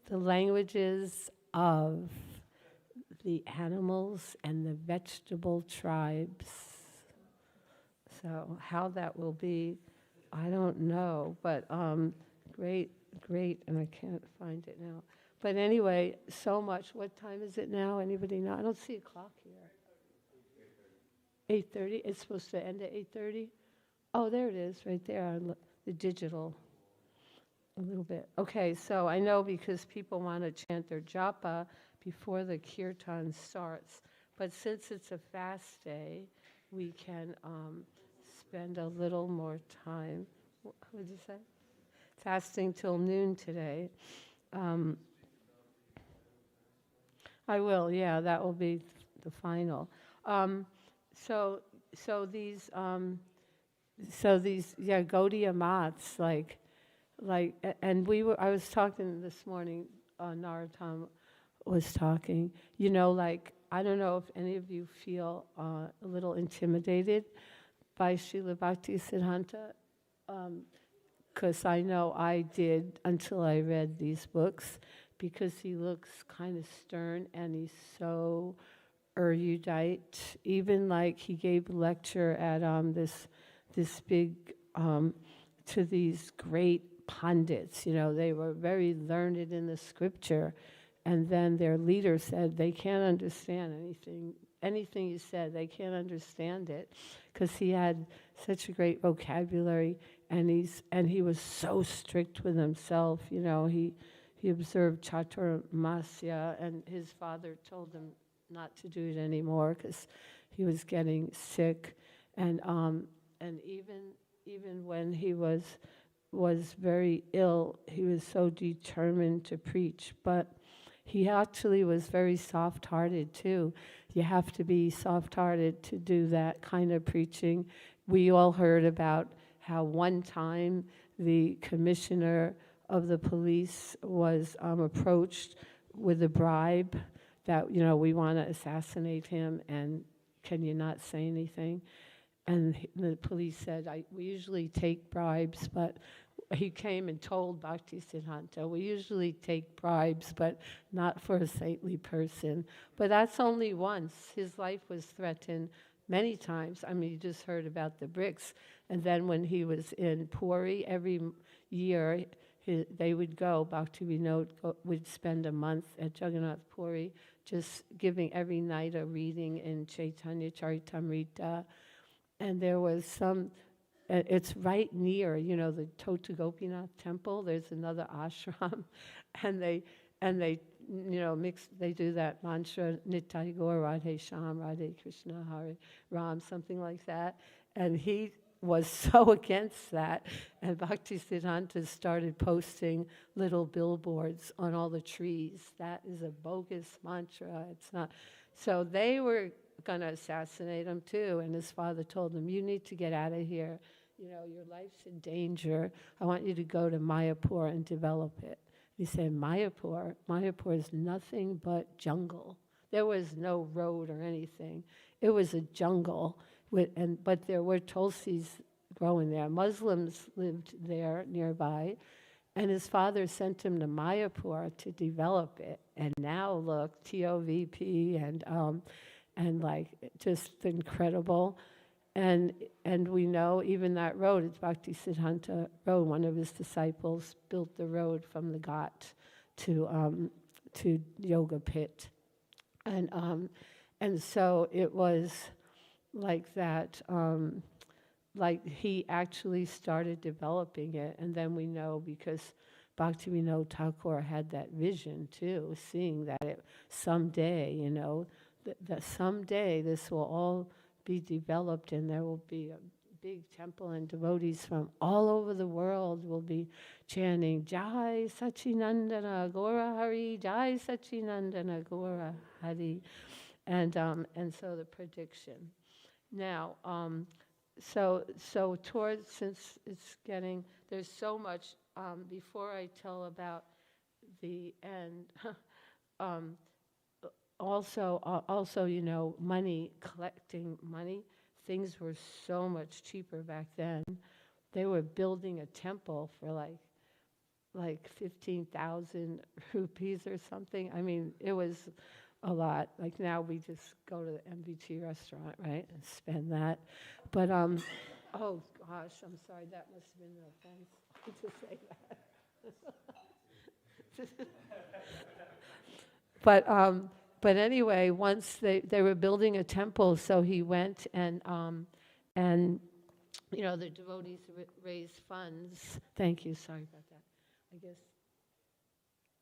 the languages of the animals and the vegetable tribes. So how that will be, I don't know, but great, and I can't find it now. But anyway, so much. What time is it now? Anybody know? I don't see a clock here. 8:30? It's supposed to end at 8:30? Oh, there it is, right there, the digital, a little bit. Okay, so I know because people want to chant their japa before the kirtan starts, but since it's a fast day, we can spend a little more time. What did you say? Fasting till noon today. I will, that will be the final. So these Gaudiya mats, and I was talking this morning, Narottam was talking, I don't know if any of you feel a little intimidated by Srila Bhakti Siddhanta, because I know I did until I read these books, because he looks kind of stern and he's so erudite. Even like he gave a lecture at this big to these great pundits. You know, they were very learned in the scripture, and then their leader said they can't understand anything he said. They can't understand it because he had such a great vocabulary, and he was so strict with himself. You know, he observed Chaturmasya, and his father told him not to do it anymore because he was getting sick, and even when he was very ill, he was so determined to preach. But he actually was very soft-hearted too. You have to be soft-hearted to do that kind of preaching. We all heard about how one time the commissioner of the police was approached with a bribe that, you know, we want to assassinate him, and can you not say anything? And the police said, we usually take bribes, but he came and told Bhakti Siddhanta, we usually take bribes, but not for a saintly person. But that's only once. His life was threatened many times. I mean, you just heard about the bricks. And then when he was in Puri, every year they would go, Bhakti Vinod would spend a month at Jagannath Puri, just giving every night a reading in Chaitanya Charitamrita. And there was it's right near, you know, the Tota Gopinath temple. There's another ashram, and they, you know, they do that mantra, Nitai Gaur Radhe Shyam, Radhe Krishna, Hare Ram, something like that. And he was so against that, and Bhakti Siddhanta started posting little billboards on all the trees. That is a bogus mantra. It's not. So they were going to assassinate him too, and his father told him, you need to get out of here. You know, your life's in danger. I want you to go to Mayapur and develop it. He said, Mayapur is nothing but jungle. There was no road or anything. It was a jungle, but there were tulsis growing there. Muslims lived there nearby, and his father sent him to Mayapur to develop it. And now look, TOVP and like just incredible. And we know even that road, it's Bhakti Siddhanta Road. One of his disciples built the road from the Ghat to Yoga Pit. And so it was like that, like he actually started developing it. And then we know because Bhakti Vinod Thakur had that vision too, seeing that someday, you know, that someday this will all be developed, and there will be a big temple, and devotees from all over the world will be chanting Jai Sachinandana Gaura Hari, Jai Sachinandana Gaura Hari, and so the prediction. Now, so towards, since it's getting, there's so much. Before I tell about the end. Also, you know, collecting money, things were so much cheaper back then. They were building a temple for like 15,000 rupees or something. I mean, it was a lot. Like now we just go to the MBT restaurant, right, and spend that. But, oh gosh, I'm sorry, that must have been an offense to say that. But anyway, once they were building a temple, so he went and you know, the devotees raised funds. Thank you, sorry about that, I guess.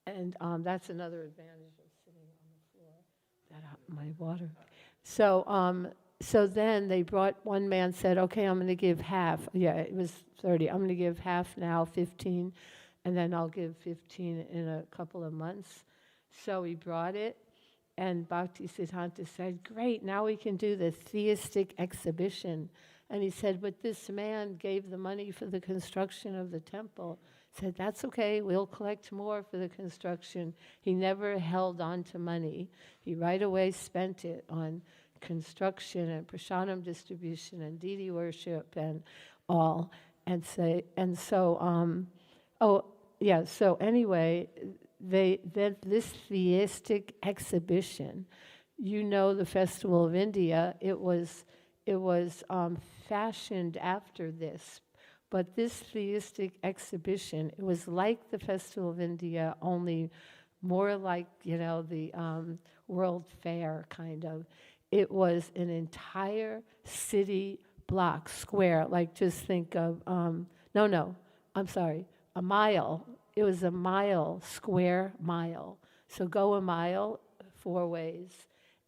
And that's another advantage of sitting on the floor. My water. So then they brought, one man said, okay, I'm going to give half. Yeah, it was 30. I'm going to give half now, 15, and then I'll give 15 in a couple of months. So he brought it. And Bhakti Siddhanta said, great, now we can do the theistic exhibition. And he said, but this man gave the money for the construction of the temple. said, that's okay, we'll collect more for the construction. He never held on to money. He right away spent it on construction and prasadam distribution and deity worship and all. So anyway, this theistic exhibition, the Festival of India, it was fashioned after this. But this theistic exhibition, it was like the Festival of India, only more like, the World Fair kind of. It was an entire city block, square, like just think of, a mile. It was a mile, square mile. So go a mile 4 ways,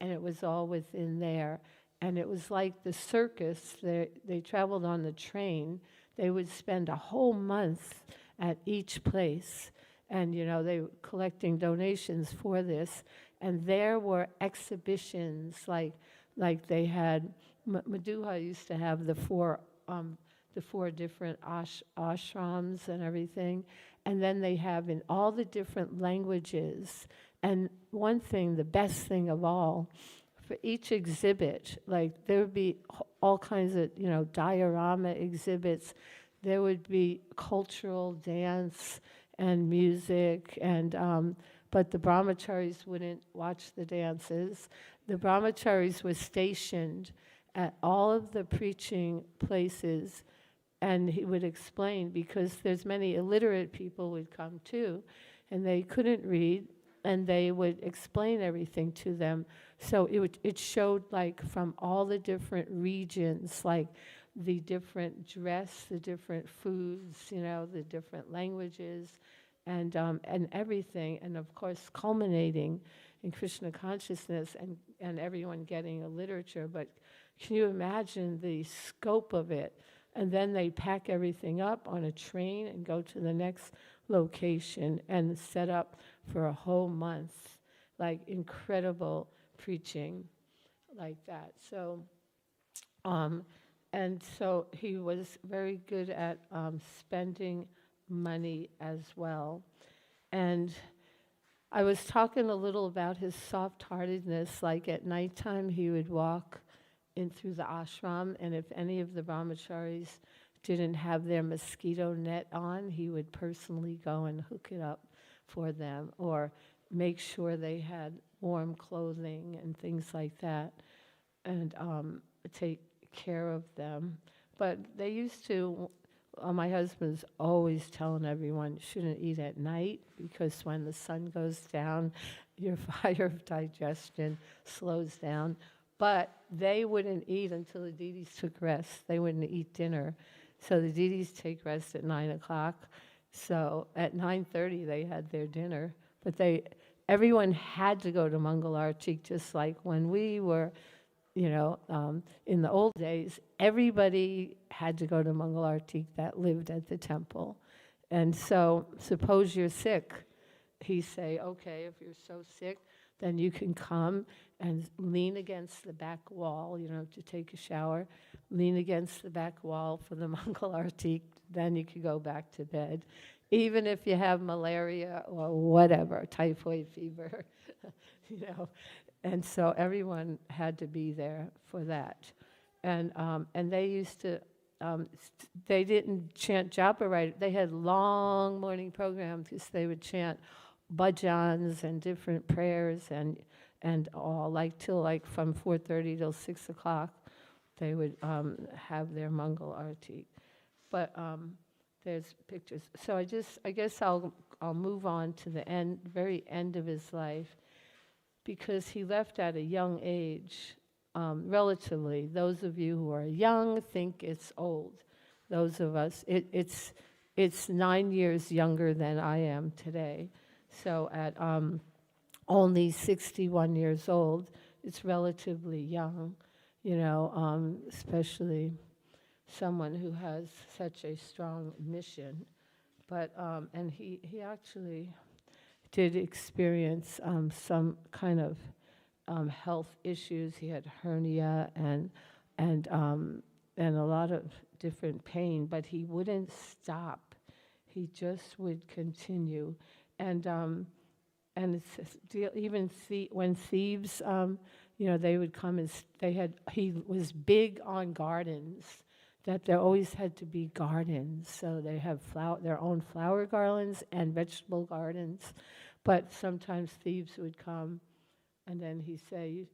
and it was all within there. And it was like the circus. They traveled on the train. They would spend a whole month at each place, and they were collecting donations for this. And there were exhibitions, like they had. Maduha used to have the four different ashrams and everything, and then they have in all the different languages. And one thing, the best thing of all, for each exhibit, like there would be all kinds of, diorama exhibits. There would be cultural dance and music, and but the brahmacharis wouldn't watch the dances. The brahmacharis were stationed at all of the preaching places, and he would explain, because there's many illiterate people would come too, and they couldn't read, and they would explain everything to them. So it showed like from all the different regions, like the different dress, the different foods, the different languages, and everything, and of course culminating in Krishna consciousness and everyone getting a literature. But can you imagine the scope of it? And then they pack everything up on a train and go to the next location and set up for a whole month, like incredible preaching like that. So, and so he was very good at spending money as well. And I was talking a little about his soft-heartedness, like at nighttime he would walk in through the ashram, and if any of the brahmacharis didn't have their mosquito net on, he would personally go and hook it up for them, or make sure they had warm clothing and things like that, and take care of them. But they used to, my husband's always telling everyone you shouldn't eat at night, because when the sun goes down, your fire of digestion slows down. But they wouldn't eat until the deities took rest. They wouldn't eat dinner. So the deities take rest at 9 o'clock. So at 9:30 they had their dinner. But everyone had to go to Mangal Arati, just like when we were, in the old days, everybody had to go to Mangal Arati that lived at the temple. And so suppose you're sick. He say, okay, if you're so sick, then you can come and lean against the back wall, to take a shower, lean against the back wall for the Mangal Arati, then you could go back to bed. Even if you have malaria or whatever, typhoid fever, And so everyone had to be there for that. And they used to, they didn't chant japa right. They had long morning programs because they would chant bhajans and different prayers and all, like till from 4:30 till 6 o'clock, they would have their Mangal Arati. But there's pictures. So I guess I'll move on to the very end of his life, because he left at a young age, relatively. Those of you who are young think it's old. Those of us, it's 9 years younger than I am today. So at only 61 years old, it's relatively young, especially someone who has such a strong mission. But and he actually did experience some kind of health issues. He had hernia and a lot of different pain, but he wouldn't stop he just would continue. And even when thieves, they would come and he was big on gardens, that there always had to be gardens. So they have their own flower garlands and vegetable gardens. But sometimes thieves would come, and then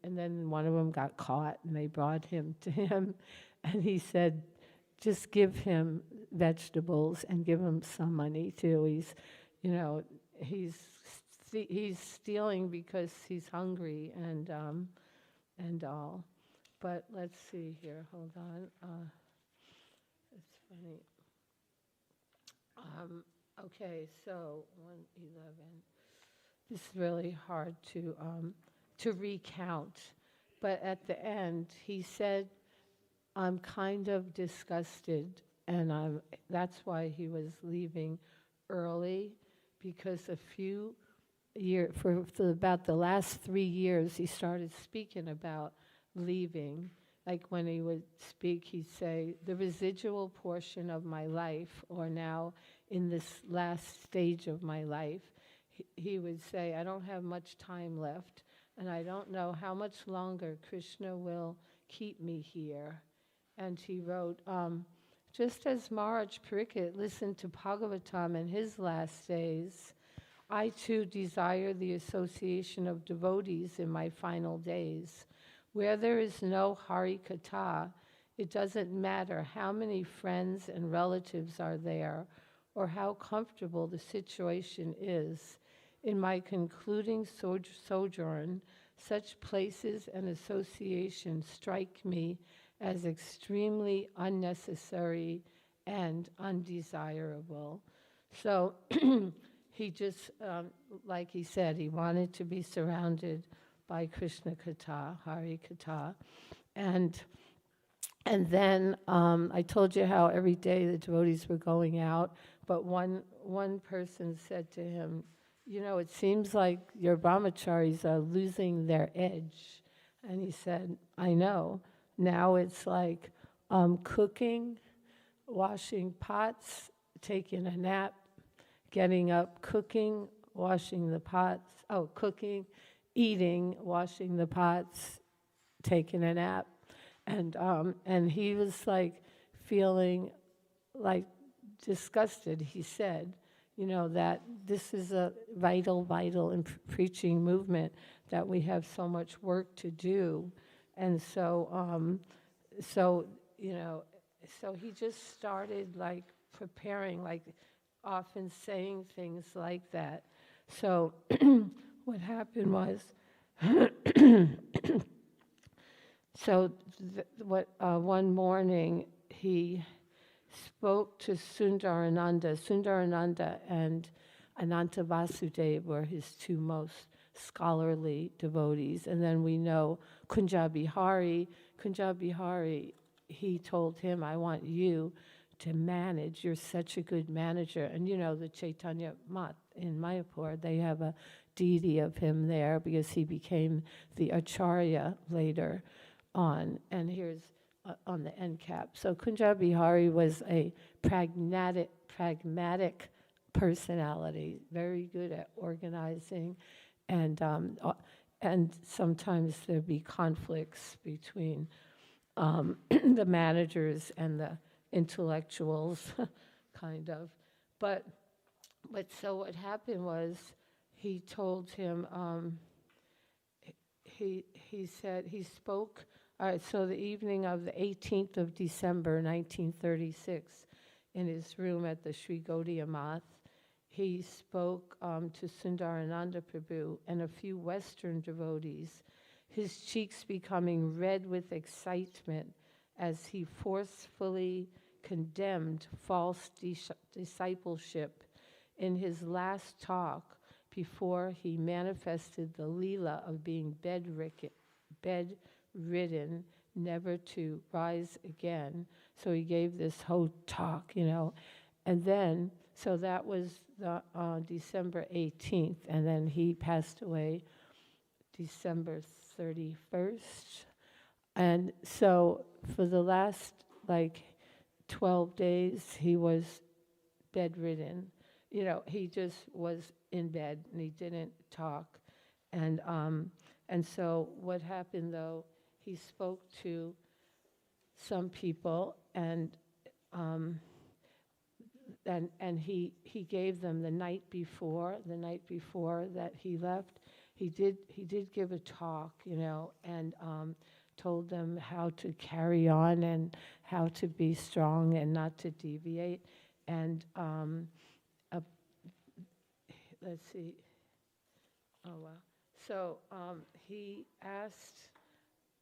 and then one of them got caught, and they brought him to him, and he said, just give him vegetables and give him some money too. He's stealing because he's hungry and all. But let's see here. Hold on. It's funny. Okay, so 1:11. This is really hard to recount. But at the end, he said, I'm kind of disgusted, and that's why he was leaving early, because for about the last 3 years, he started speaking about leaving. Like when he would speak, he'd say, the residual portion of my life, or now in this last stage of my life, he would say, I don't have much time left, and I don't know how much longer Krishna will keep me here. And he wrote, just as Maharaj Pariksit listened to Bhagavatam in his last days, I too desire the association of devotees in my final days. Where there is no Hari Katha, it doesn't matter how many friends and relatives are there or how comfortable the situation is. In my concluding sojourn, such places and associations strike me as extremely unnecessary and undesirable. So he just, like he said, he wanted to be surrounded by Krishna Katha, Hari Katha. And then I told you how every day the devotees were going out, but one person said to him, it seems like your brahmacharis are losing their edge. And he said, I know. Now it's like cooking, washing pots, taking a nap, getting up, cooking, washing the pots, cooking, eating, washing the pots, taking a nap. And he was like feeling like disgusted, he said, that this is a vital in preaching movement, that we have so much work to do. And so he just started like preparing, like often saying things like that. So what happened was, one morning he spoke to Sundarananda. Sundarananda and Ananta Vasudeva were his two most scholarly devotees. And then we know Kunja Bihari, he told him, I want you to manage. You're such a good manager. And the Chaitanya Mat in Mayapur, they have a deity of him there because he became the Acharya later on. And here's on the end cap. So Kunja Bihari was a pragmatic personality, very good at organizing, and sometimes there'd be conflicts between the managers and the intellectuals, kind of. But so what happened was, he told him, he said, he spoke, all right, so the evening of the 18th of December, 1936, in his room at the Sri Gaudiya Math, he spoke to Sundarananda Prabhu and a few Western devotees, his cheeks becoming red with excitement as he forcefully condemned false discipleship in his last talk before he manifested the Leela of being bedridden, never to rise again. So he gave this whole talk, and then, so that was the December 18th, and then he passed away December 31st. And so for the last 12 days, he was bedridden. He just was in bed and he didn't talk. And so what happened though, he spoke to some people and he gave them the night before that he left, he did give a talk, and told them how to carry on and how to be strong and not to deviate. And let's see. Oh, wow. So he asked,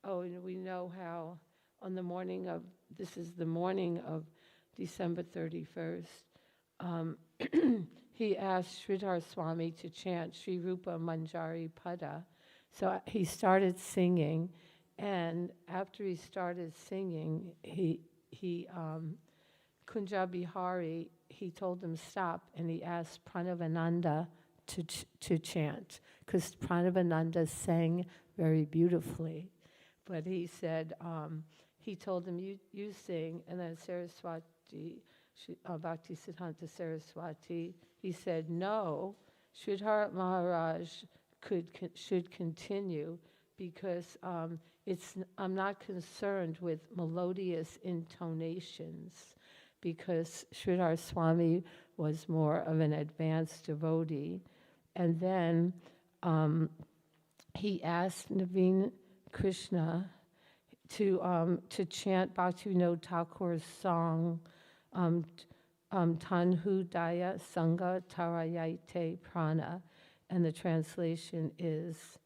and we know how on the morning of, this is the morning of December 31st, he asked Sridhar Swami to chant Sri Rupa Manjari Pada. So he started singing, and after he started singing, Kunja Bihari, he told them stop, and he asked Pranavananda to chant, because Pranavananda sang very beautifully. But he said, he told them, you sing, and then Saraswati, Bhakti Siddhanta Saraswati, he said, no, Sridhar Maharaj should continue, because I'm not concerned with melodious intonations, because Sridhar Swami was more of an advanced devotee. And then he asked Naveen Krishna to chant Bhaktivinoda Thakur's song, Tanhu Daya Sangha Tarayate Prana, and the translation is,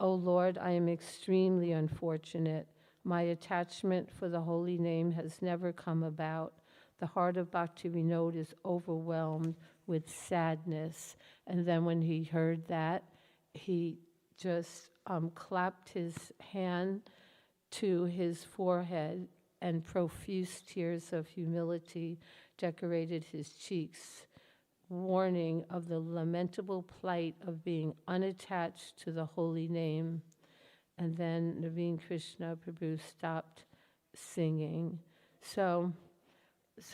O Lord, I am extremely unfortunate. My attachment for the holy name has never come about. The heart of Bhaktivinoda is overwhelmed with sadness. And then when he heard that, he just clapped his hand to his forehead, and profuse tears of humility decorated his cheeks, warning of the lamentable plight of being unattached to the holy name. And then Naveen Krishna Prabhu stopped singing. So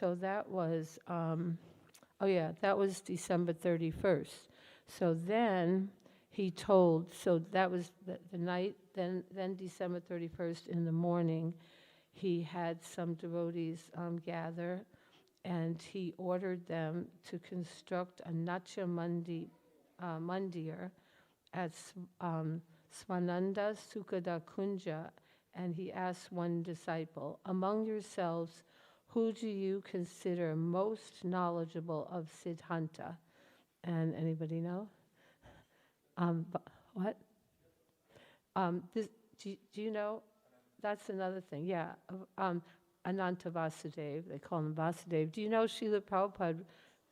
that was, that was December 31st. So then he told, so that was the night, then December 31st in the morning, he had some devotees gather, and he ordered them to construct a Natya Mandir at Swananda Sukhada Kunja, and he asked one disciple, among yourselves, who do you consider most knowledgeable of Siddhanta? And anybody know? What? Do you know? That's another thing, yeah. Ananta Vasudev, they call him Vasudev. Do you know Srila Prabhupada?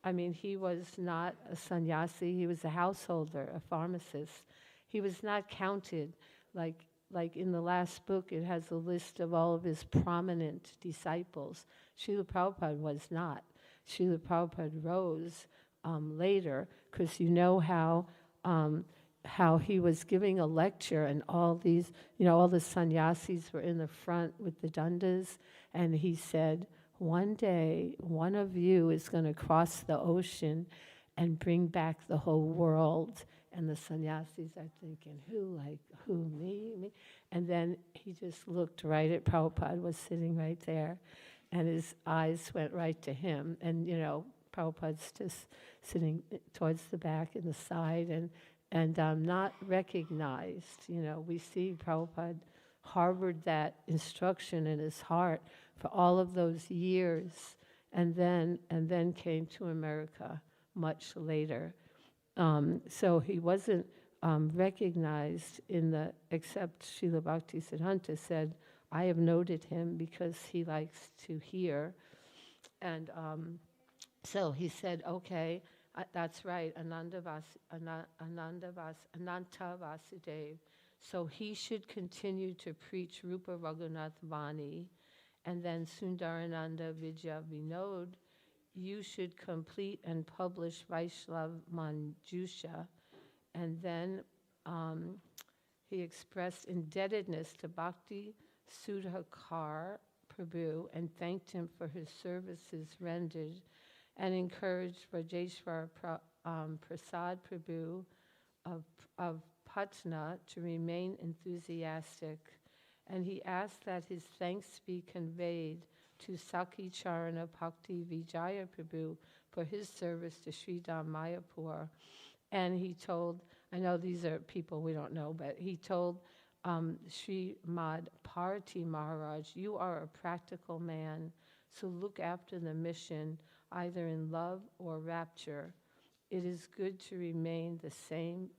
I mean, he was not a sannyasi, he was a householder, a pharmacist. He was not counted like in the last book, it has a list of all of his prominent disciples. Srila Prabhupada was not. Srila Prabhupada rose later, because you know how he was giving a lecture, and all these, all the sannyasis were in the front with the dandas, and he said, one day, one of you is going to cross the ocean and bring back the whole world. And the sannyasis are thinking, who, me? And then he just looked right at Prabhupada, was sitting right there, and his eyes went right to him. And, Prabhupada's just sitting towards the back and the side, and not recognized. We see Prabhupada harbored that instruction in his heart for all of those years, and then came to America much later. So he wasn't recognized except Srila Bhakti Siddhanta said, I have noted him because he likes to hear. And so he said, okay, that's right, Ananta Vasudev. So he should continue to preach Rupa Raghunath Vani, and then Sundarananda Vidya Vinod, you should complete and publish Vaishnav Manjusha. And then he expressed indebtedness to Bhakti Sudhakar Prabhu and thanked him for his services rendered. and encouraged Rajeshwar Prasad Prabhu of Patna to remain enthusiastic, and he asked that his thanks be conveyed to Sakhi Charana Bhakti Vijaya Prabhu for his service to Sri Dham Mayapur. And he told, I know these are people we don't know, but he told Sri Mad Parati Maharaj, you are a practical man, so look after the mission, either in love or rapture. It is good to remain the same,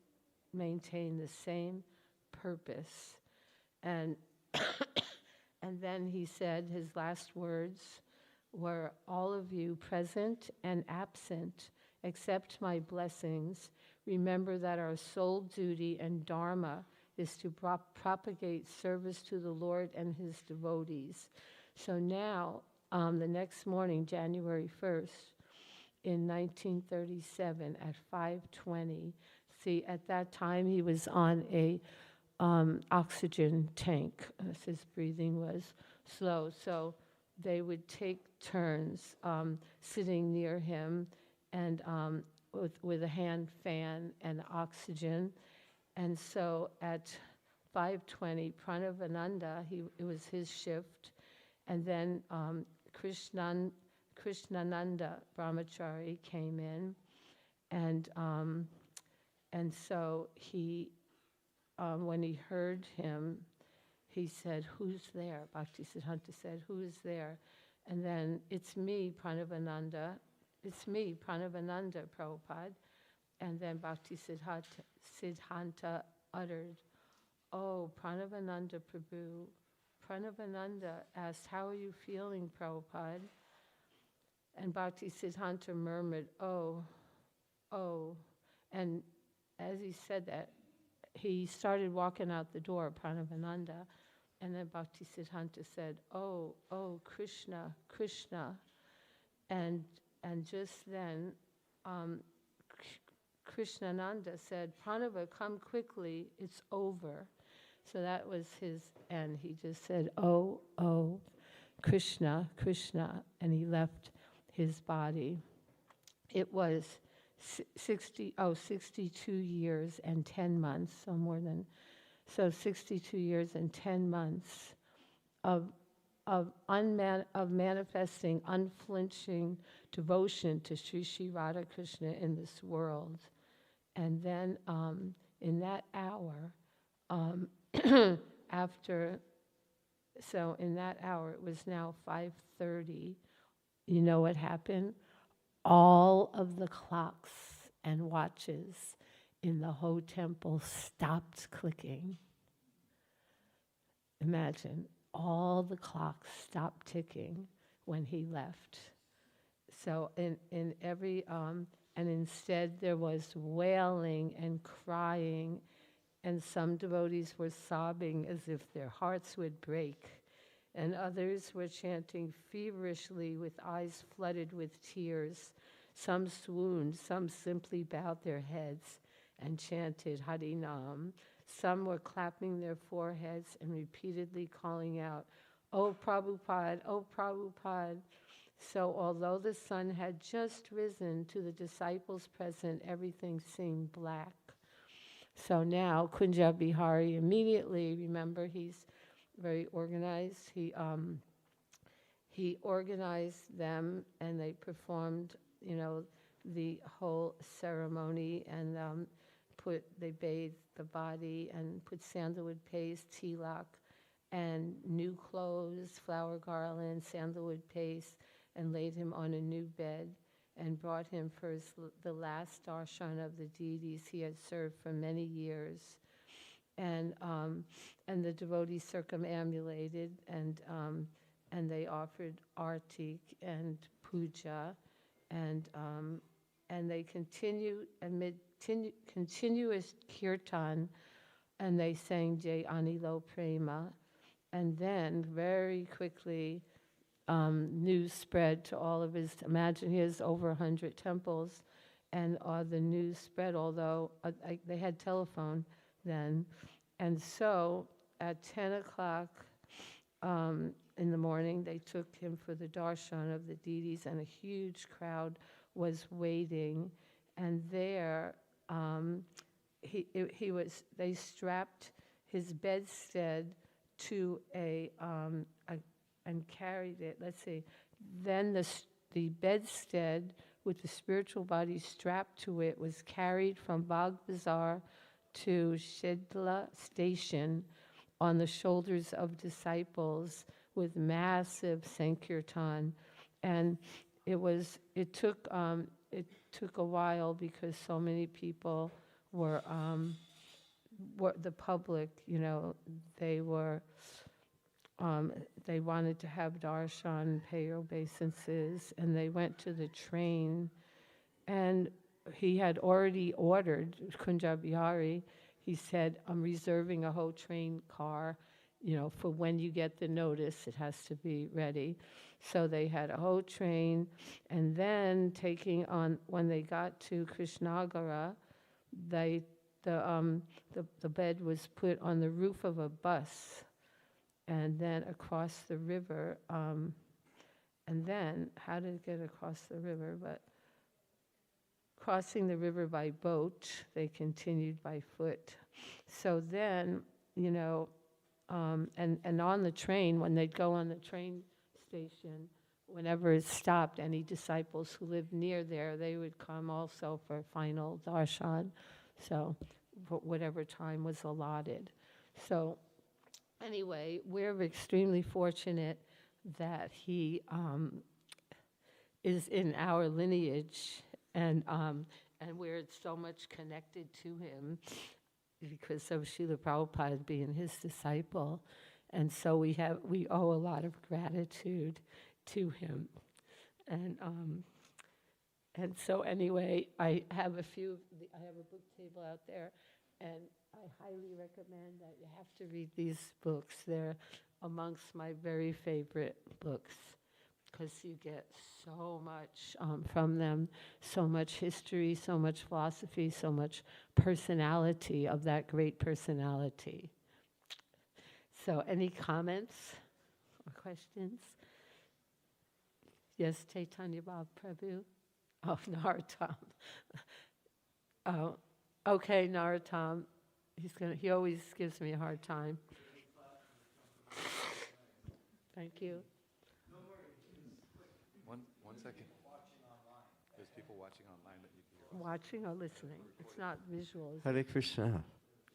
maintain the same purpose. And and then he said his last words were, all of you present and absent, accept my blessings. Remember that our sole duty and dharma is to propagate service to the Lord and his devotees. So now, the next morning, January 1st, in 1937 at 5:20, see, at that time he was on a oxygen tank. His breathing was slow, so they would take turns sitting near him and with a hand fan and oxygen. And so at 5:20, Pranavananda, it was his shift, and then Krishnananda Brahmachari came in, and so he, when he heard him, he said, "Who's there?" Bhakti Siddhanta said, "Who is there?" And then, "It's me, Pranavananda. It's me, Pranavananda, Prabhupada." And then Bhakti Siddhanta uttered, "Oh, Pranavananda Prabhu." Pranavananda asked, "How are you feeling, Prabhupada?" And Bhakti Siddhanta murmured, "Oh, oh." And as he said that, he started walking out the door, Pranavananda, and then Bhakti Siddhanta said, "Oh, oh, Krishna, Krishna." And just then, Krishnananda said, "Pranava, come quickly, it's over." So that was his end. He just said, "Oh, oh, Krishna, Krishna," and he left his body. It was 62 years and 10 months, so 62 years and 10 months of manifesting unflinching devotion to Sri Sri Radha Krishna in this world. And then in that hour, in that hour, it was now 5:30, you know what happened? All of the clocks and watches in the whole temple stopped clicking. Imagine, all the clocks stopped ticking when he left. So in every, and instead there was wailing and crying, and some devotees were sobbing as if their hearts would break, and others were chanting feverishly with eyes flooded with tears. Some swooned, some simply bowed their heads and chanted Harinam. Some were clapping their foreheads and repeatedly calling out, "Oh Prabhupada, oh Prabhupada." So although the sun had just risen, to the disciples present, everything seemed black. So now Kunja Bihari immediately, remember, he's very organized. He organized them, and they performed, the whole ceremony, and they bathed the body and put sandalwood paste, tilak, and new clothes, flower garland, sandalwood paste, and laid him on a new bed, and brought him for the last darshan of the deities he had served for many years. And the devotees circumambulated, and they offered artik and puja, and they continued amid continuous kirtan, and they sang Jai Anilo Prema, and then very quickly news spread to all of his. Imagine he has over 100 temples, and the news spread. Although they had telephone then, and so at 10 o'clock in the morning, they took him for the darshan of the deities, and a huge crowd was waiting. And there, they strapped his bedstead to and carried it. Let's see. Then the bedstead with the spiritual body strapped to it was carried from Bagh Bazaar to Shidla station on the shoulders of disciples with massive Sankirtan. And it took a while because so many people were the public, they wanted to have darshan, pay obeisances, and they went to the train. And he had already ordered, Kunja Bihari, he said, I'm reserving a whole train car, for when you get the notice, it has to be ready. So they had a whole train, and then when they got to Krishnagara, the bed was put on the roof of a bus, and then across the river, and then, how did it get across the river? But crossing the river by boat, they continued by foot. So then, and on the train, when they'd go on the train station, whenever it stopped, any disciples who lived near there, they would come also for final darshan, so whatever time was allotted. So anyway, we're extremely fortunate that he is in our lineage, and we're so much connected to him because of Srila Prabhupada being his disciple. And so we owe a lot of gratitude to him. And so anyway, I have a book table out there, and I highly recommend that you have to read these books. They're amongst my very favorite books because you get so much from them, so much history, so much philosophy, so much personality of that great personality. So any comments or questions? Yes, Chaitanya Bhav Prabhu? Oh, Narottam. Oh, okay, Narottam. He always gives me a hard time. Thank you. One second. There's people watching online that you can hear. Watching or listening? It's not visual. Hare Krishna.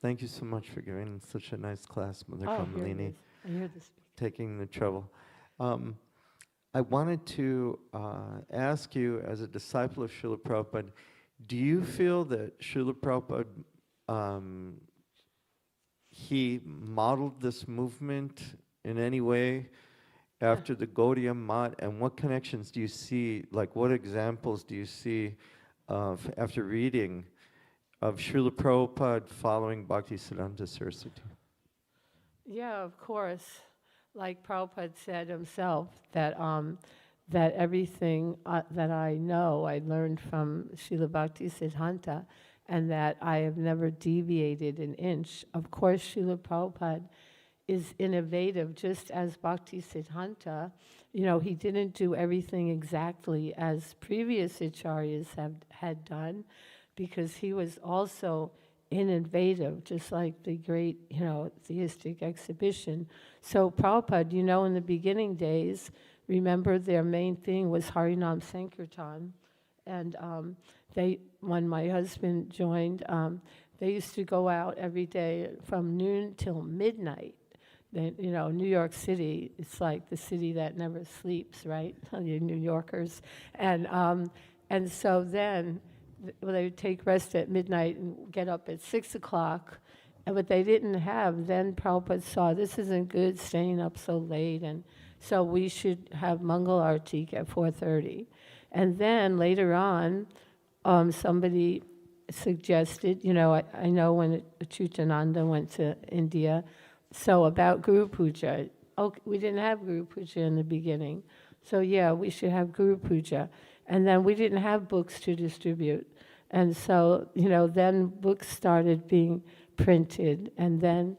Thank you so much for giving such a nice class, Mother Oh, Kamilini, I hear this. taking the trouble. I wanted to ask you, as a disciple of Srila Prabhupada, do you feel that Srila Prabhupada, he modeled this movement in any way after the Gaudiya Math, and what connections do you see, like what examples do you see of, after reading, of Srila Prabhupada following Bhakti Siddhanta Saraswati? Yeah, of course. Like Prabhupada said himself, that that everything that I know, I learned from Srila Bhakti Siddhanta, and that I have never deviated an inch. Of course, Srila Prabhupada is innovative, just as Bhakti Siddhanta. He didn't do everything exactly as previous acharyas had done, because he was also innovative, just like the great, theistic exhibition. So Prabhupada, in the beginning days, remember their main thing was Harinam Sankirtan. And when my husband joined, they used to go out every day from noon till midnight. New York City, it's like the city that never sleeps, right? You New Yorkers. And so then they would take rest at midnight and get up at 6 o'clock. And what they didn't have, then Prabhupada saw this isn't good, staying up so late. And so we should have Mangal Arti at 4:30. And then later on, somebody suggested, I know when Chutananda went to India, so about Guru Puja. We didn't have Guru Puja in the beginning. So yeah, we should have Guru Puja. And then we didn't have books to distribute. And so, then books started being printed. And then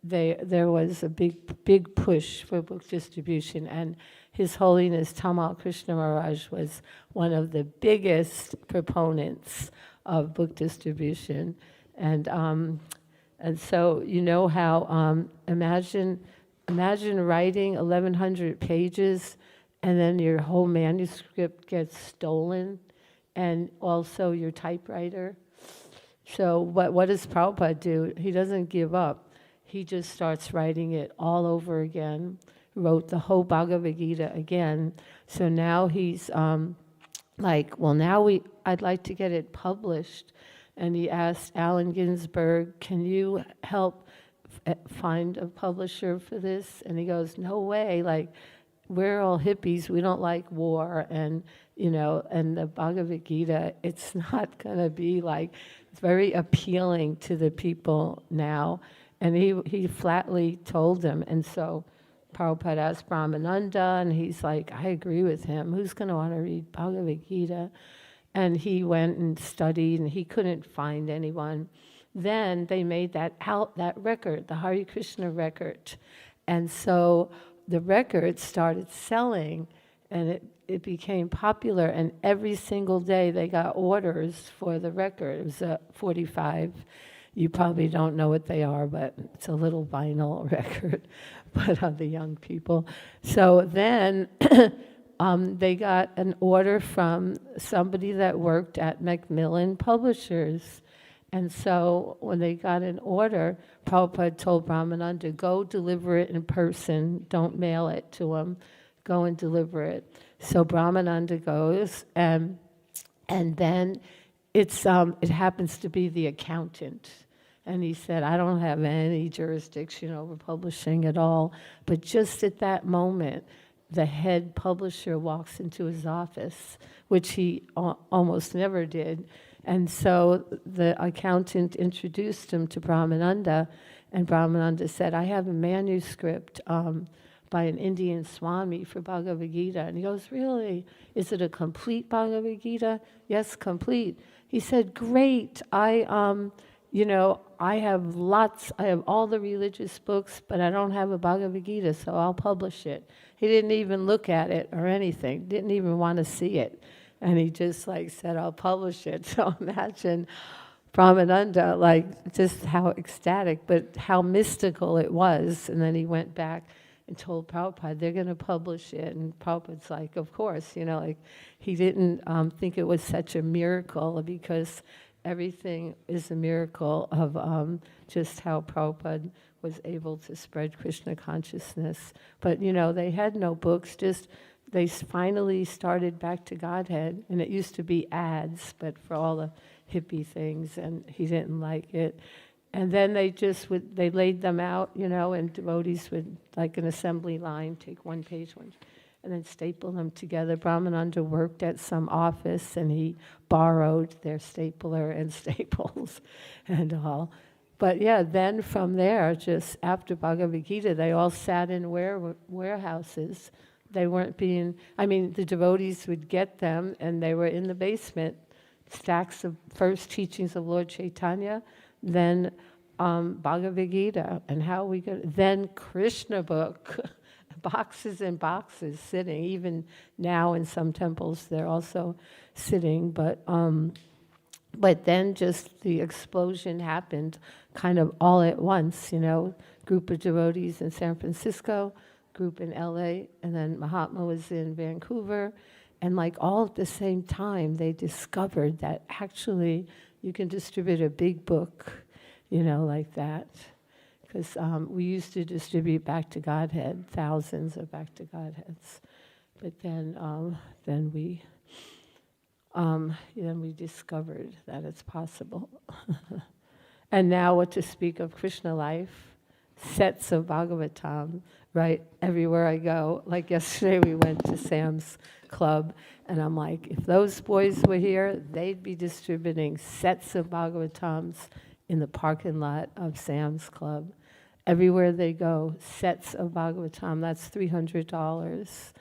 there was a big push for book distribution, and His Holiness Tamal Krishna Maharaj was one of the biggest proponents of book distribution. And so you know how, imagine writing 1,100 pages and then your whole manuscript gets stolen, and also your typewriter. So what does Prabhupada do? He doesn't give up. He just starts writing it all over again, wrote the whole Bhagavad Gita again. So now he's like, well, now I'd like to get it published. And he asked Allen Ginsberg, can you help find a publisher for this? And he goes, no way, like, we're all hippies, we don't like war, and and the Bhagavad Gita, it's not gonna be like, it's very appealing to the people now. And he flatly told them, and so Prabhupada asked Brahmananda, and he's like, I agree with him, who's gonna wanna read Bhagavad Gita? And he went and studied, and he couldn't find anyone. Then they made that record, the Hare Krishna record. And so the record started selling, and it became popular, and every single day they got orders for the record. It was a 45. You probably don't know what they are, but it's a little vinyl record, but the young people. So then they got an order from somebody that worked at Macmillan Publishers. And so when they got an order, Prabhupada told Brahmananda, go deliver it in person, don't mail it to him, go and deliver it. So Brahmananda goes, and then it happens to be the accountant. And he said, I don't have any jurisdiction over publishing at all. But just at that moment, the head publisher walks into his office, which he almost never did. And so the accountant introduced him to Brahmananda, and Brahmananda said, I have a manuscript by an Indian Swami for Bhagavad Gita. And he goes, really? Is it a complete Bhagavad Gita? Yes, complete. He said, great. I have all the religious books, but I don't have a Bhagavad Gita, so I'll publish it. He didn't even look at it or anything, didn't even want to see it. And he just said, I'll publish it. So imagine Brahmananda, just how ecstatic, but how mystical it was. And then he went back and told Prabhupada, they're going to publish it. And Prabhupada's like, of course, he didn't think it was such a miracle, because everything is a miracle of just how Prabhupada was able to spread Krishna consciousness. But, they had no books, they finally started Back to Godhead, and it used to be ads, but for all the hippie things, and he didn't like it. And then they laid them out, and devotees would, like an assembly line, take one page, and then staple them together. Brahmananda worked at some office, and he borrowed their stapler and staples and all. But yeah, then from there, just after Bhagavad Gita, they all sat in warehouses. They weren't the devotees would get them, and they were in the basement, stacks of first teachings of Lord Chaitanya, then Bhagavad Gita, and then Krishna book, boxes and boxes sitting. Even now in some temples, they're also sitting, but then just the explosion happened kind of all at once, group of devotees in San Francisco, group in LA, and then Mahatma was in Vancouver, and all at the same time they discovered that actually you can distribute a big book, like that. Because we used to distribute Back to Godhead, thousands of Back to Godheads, but then we discovered that it's possible. And now what to speak of Krishna life, sets of Bhagavatam, right, everywhere I go. Like yesterday we went to Sam's Club, and I'm like, if those boys were here, they'd be distributing sets of Bhagavatams in the parking lot of Sam's Club. Everywhere they go, sets of Bhagavatam, that's $300.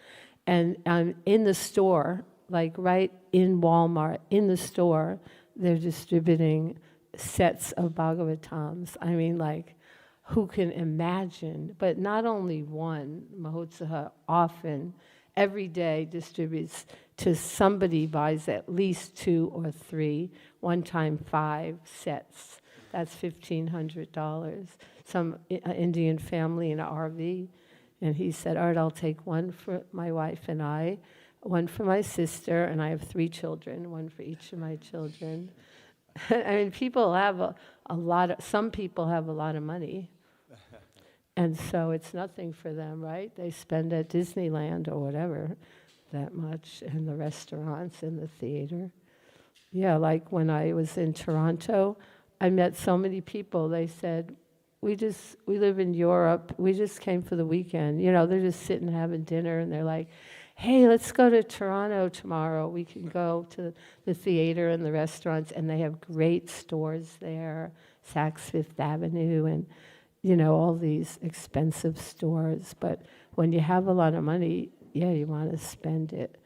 And in the store, right in Walmart, in the store, they're distributing sets of Bhagavatams. who can imagine, but not only one, Mahotsaha often, every day distributes to somebody buys at least 2 or 3, one time 5 sets. That's $1,500. Some Indian family in an RV, and he said, all right, I'll take one for my wife and I, one for my sister, and I have 3 children, one for each of my children. I mean, people have a lot of, some people have a lot of money. And so it's nothing for them, right? They spend at Disneyland or whatever that much, and the restaurants and the theater. Yeah, like when I was in Toronto, I met so many people. They said, we live in Europe. We just came for the weekend. You know, they're just sitting having dinner, and they're like, hey, let's go to Toronto tomorrow. We can go to the theater and the restaurants, and they have great stores there, Saks Fifth Avenue, and you know, all these expensive stores. But when you have a lot of money, yeah, you want to spend it.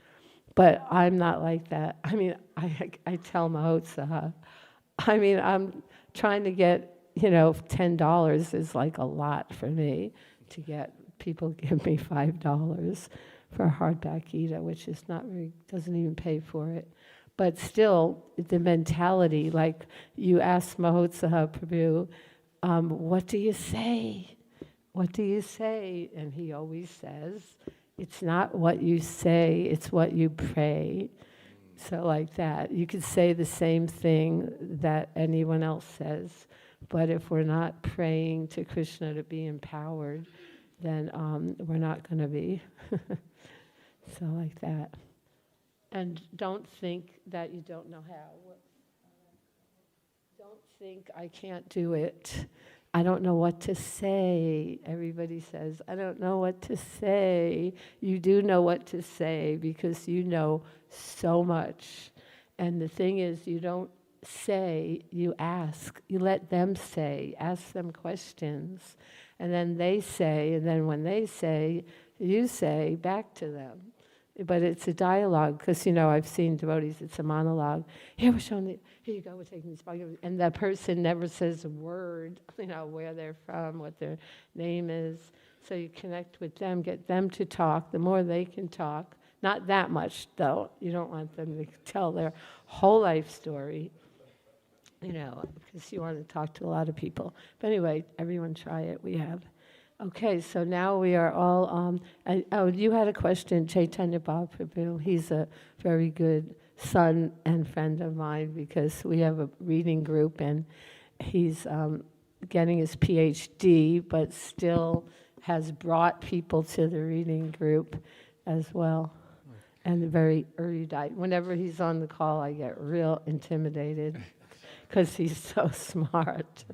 But I'm not like that. I mean, I tell Mahotsaha, I mean, I'm trying to get, you know, $10 is like a lot for me to get, people give me $5 for a hardback Gita, which is not very, doesn't even pay for it. But still, the mentality, like you ask Mahotsaha Prabhu, what do you say? What do you say? And he always says, it's not what you say, it's what you pray. So like that. You could say the same thing that anyone else says, but if we're not praying to Krishna to be empowered, then we're not going to be. So like that. And don't think that you don't know how. Don't think I can't do it. I don't know what to say. Everybody says, I don't know what to say. You do know what to say because you know so much. And the thing is, you don't say, you ask. You let them say. Ask them questions. And then they say, and then when they say, you say back to them. But it's a dialogue, because, you know, I've seen devotees, it's a monologue. Here, we're showing the, here you go, we're taking this, and that person never says a word, you know, where they're from, what their name is. So you connect with them, get them to talk. The more they can talk, not that much, though. You don't want them to tell their whole life story, you know, because you want to talk to a lot of people. But anyway, everyone try it. We have. Okay, so now we are all, you had a question, Chaitanya Prabhu. He's a very good son and friend of mine because we have a reading group and he's getting his PhD, but still has brought people to the reading group as well. And very erudite. Whenever he's on the call, I get real intimidated because he's so smart.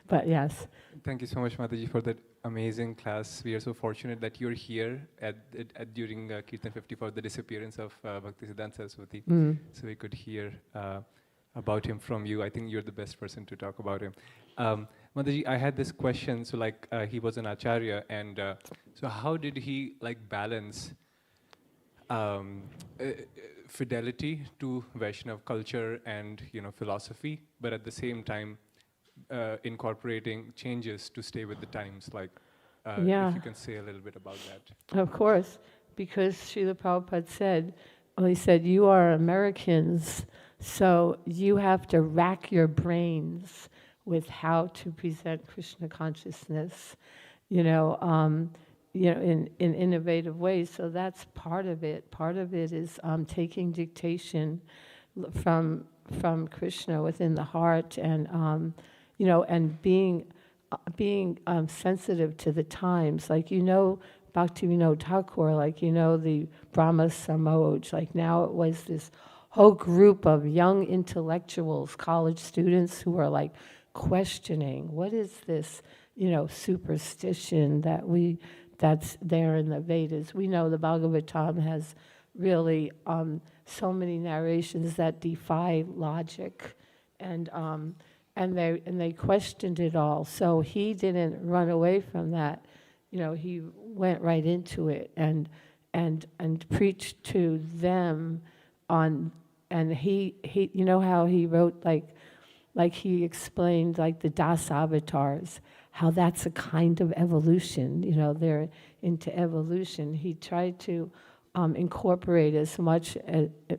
But yes. Thank you so much, Mataji, for that amazing class. We are so fortunate that you're here during Kirtan 50 for the disappearance of Bhakti Siddhanta Saraswati. So we could hear about him from you. I think you're the best person to talk about him. Mataji, I had this question. So like he was an acharya, and so how did he like balance fidelity to Vaishnav culture and, you know, philosophy, but at the same time incorporating changes to stay with the times, like if you can say a little bit about that. Of course, because Srila Prabhupada said, well, he said, you are Americans, so you have to rack your brains with how to present Krishna consciousness, in innovative ways. So that's part of it. Part of it is taking dictation from Krishna within the heart, and and being sensitive to the times. Like, Bhakti Thakur, like, the Brahma Samoj, like now it was this whole group of young intellectuals, college students who are like questioning, what is this, superstition that's there in the Vedas. We know the Bhagavatam has really so many narrations that defy logic, and they questioned it all. So he didn't run away from that. He went right into it and preached to them on. And he how he wrote like he explained like the Dasi avatars, how that's a kind of evolution. You know, they're into evolution. He tried to incorporate as much,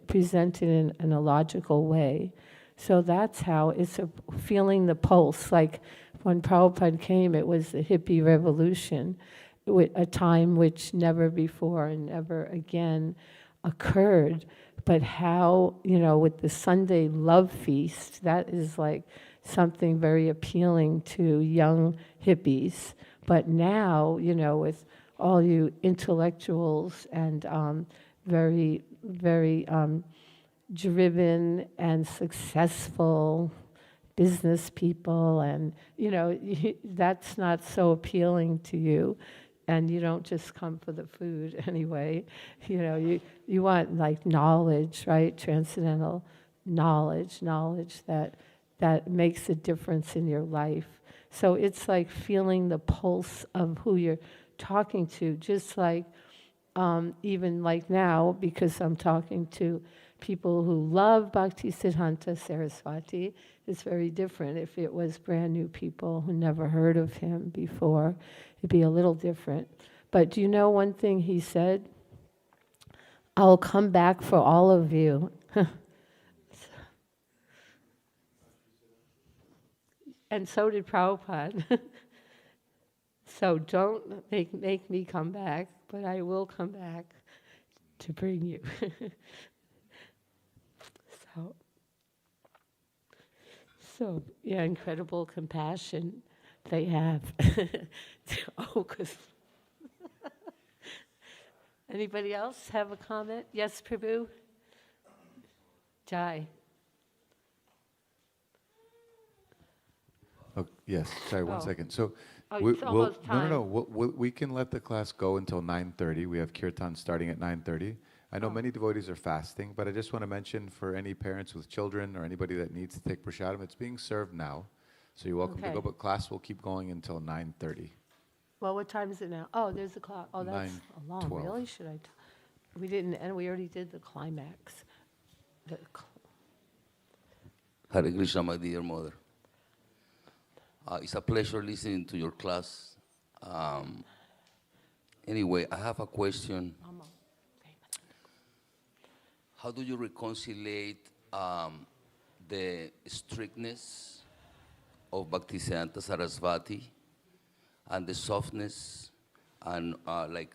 present it in a logical way. So that's how it's feeling the pulse. Like when Prabhupada came, it was the hippie revolution, a time which never before and never again occurred. But how, you know, with the Sunday love feast, that is like something very appealing to young hippies. But now, you know, with all you intellectuals and very, very driven and successful business people, and, you know, that's not so appealing to you. And you don't just come for the food anyway. You know, you want like knowledge, right? Transcendental knowledge that makes a difference in your life. So it's like feeling the pulse of who you're talking to, just like even like now, because I'm talking to people who love Bhakti Siddhanta Saraswati, it's very different. If it was brand new people who never heard of him before, it'd be a little different. But do you know one thing he said? I'll come back for all of you. And so did Prabhupada. So don't make me come back, but I will come back to bring you. So yeah, incredible compassion they have. Oh, 'cause anybody else have a comment? Yes, Prabhu? Jai. Oh, yes, sorry, one Oh. second. So, It's almost time. no, we can let the class go until 9:30. We have kirtan starting at 9:30. I know many devotees are fasting, but I just want to mention for any parents with children or anybody that needs to take prasadam, it's being served now. So you're welcome to go, Okay. but class will keep going until 9:30. Well, what time is it now? Oh, there's a clock. Oh, that's 9:12. long. Really? Should I? We didn't, and we already did the climax. Hare Krishna, my dear mother. It's a pleasure listening to your class. Anyway, I have a question. How do you reconcile the strictness of Bhaktisiddhanta Saraswati and the softness and like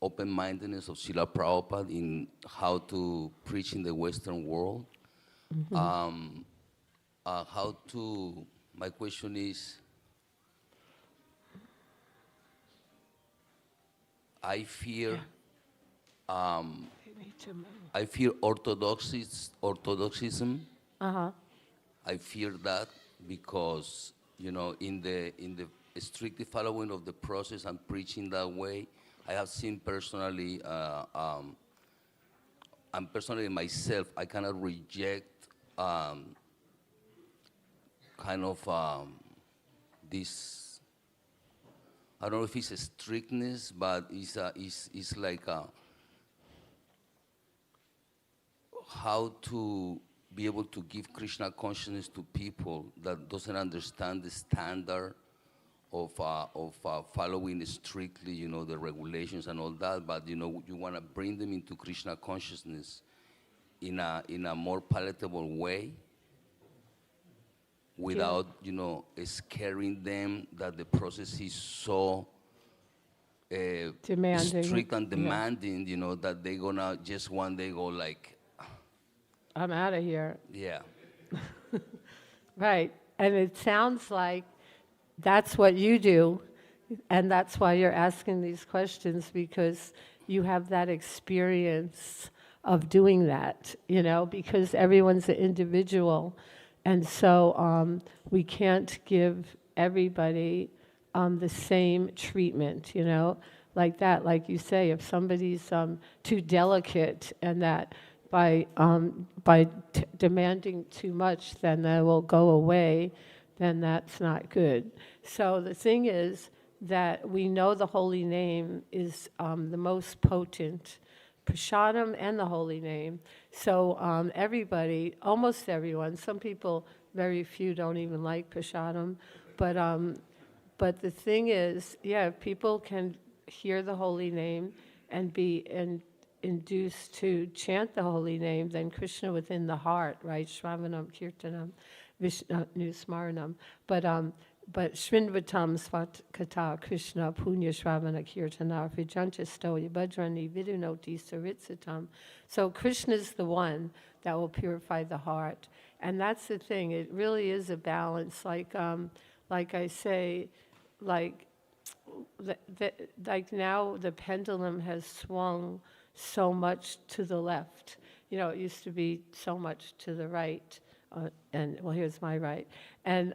open-mindedness of Srila Prabhupada in how to preach in the Western world? My question is, I fear orthodoxism. I fear that because, you know, in the strict following of the process and preaching that way, I have seen personally, and personally myself, I cannot reject kind of this, I don't know if it's a strictness, but it's like how to be able to give Krishna consciousness to people that doesn't understand the standard of following strictly, you know, the regulations and all that, but, you know, you want to bring them into Krishna consciousness in a more palatable way, without, you know, scaring them that the process is so Demanding. strict and demanding, you know, that they're gonna just one day go like, I'm out of here. yeah. Right. And it sounds like that's what you do, and that's why you're asking these questions, because you have that experience of doing that, you know, because everyone's an individual. And so we can't give everybody the same treatment, you know, like that. Like you say, if somebody's too delicate and that by demanding too much, then they will go away, then that's not good. So the thing is that we know the holy name is the most potent, prasadam and the holy name. So everybody, almost everyone, some people, very few don't even like prasadam, But the thing is, yeah, if people can hear the holy name and be induced to chant the holy name, then Krishna within the heart, right? Shravanam, Kirtanam, Vishnu Smaranam. But Shrindvatam Svat Kata Krishna Punya Shravana Kirtana Vijanchastoya Bajrani Vidunoti Saritsatam. So Krishna's the one that will purify the heart. And that's the thing, it really is a balance. Like I say, like now the pendulum has swung so much to the left. You know, it used to be so much to the right. And well, here's my right. And,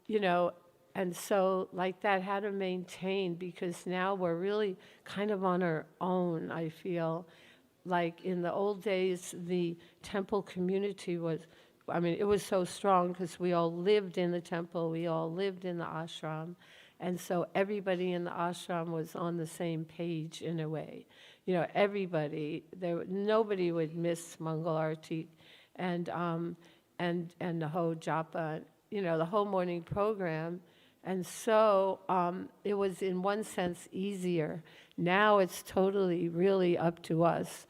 you know, and so like that, how to maintain, because now we're really kind of on our own, I feel. Like in the old days, the temple community was, I mean, it was so strong because we all lived in the temple, we all lived in the ashram, and so everybody in the ashram was on the same page in a way. You know, everybody, nobody would miss Mangal Arati and the whole japa, you know, the whole morning program. And so it was in one sense easier. Now it's totally really up to us.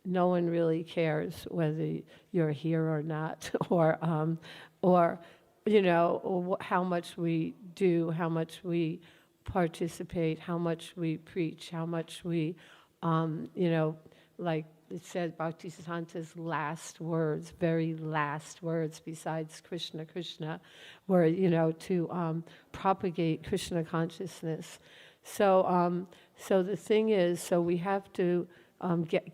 No one really cares whether you're here or not, or you know, how much we do, how much we participate, how much we preach, how much we, you know, like it said, Bhakti Siddhanta's last words, very last words besides Krishna, Krishna, were, you know, to propagate Krishna consciousness. So, so the thing is, so we have to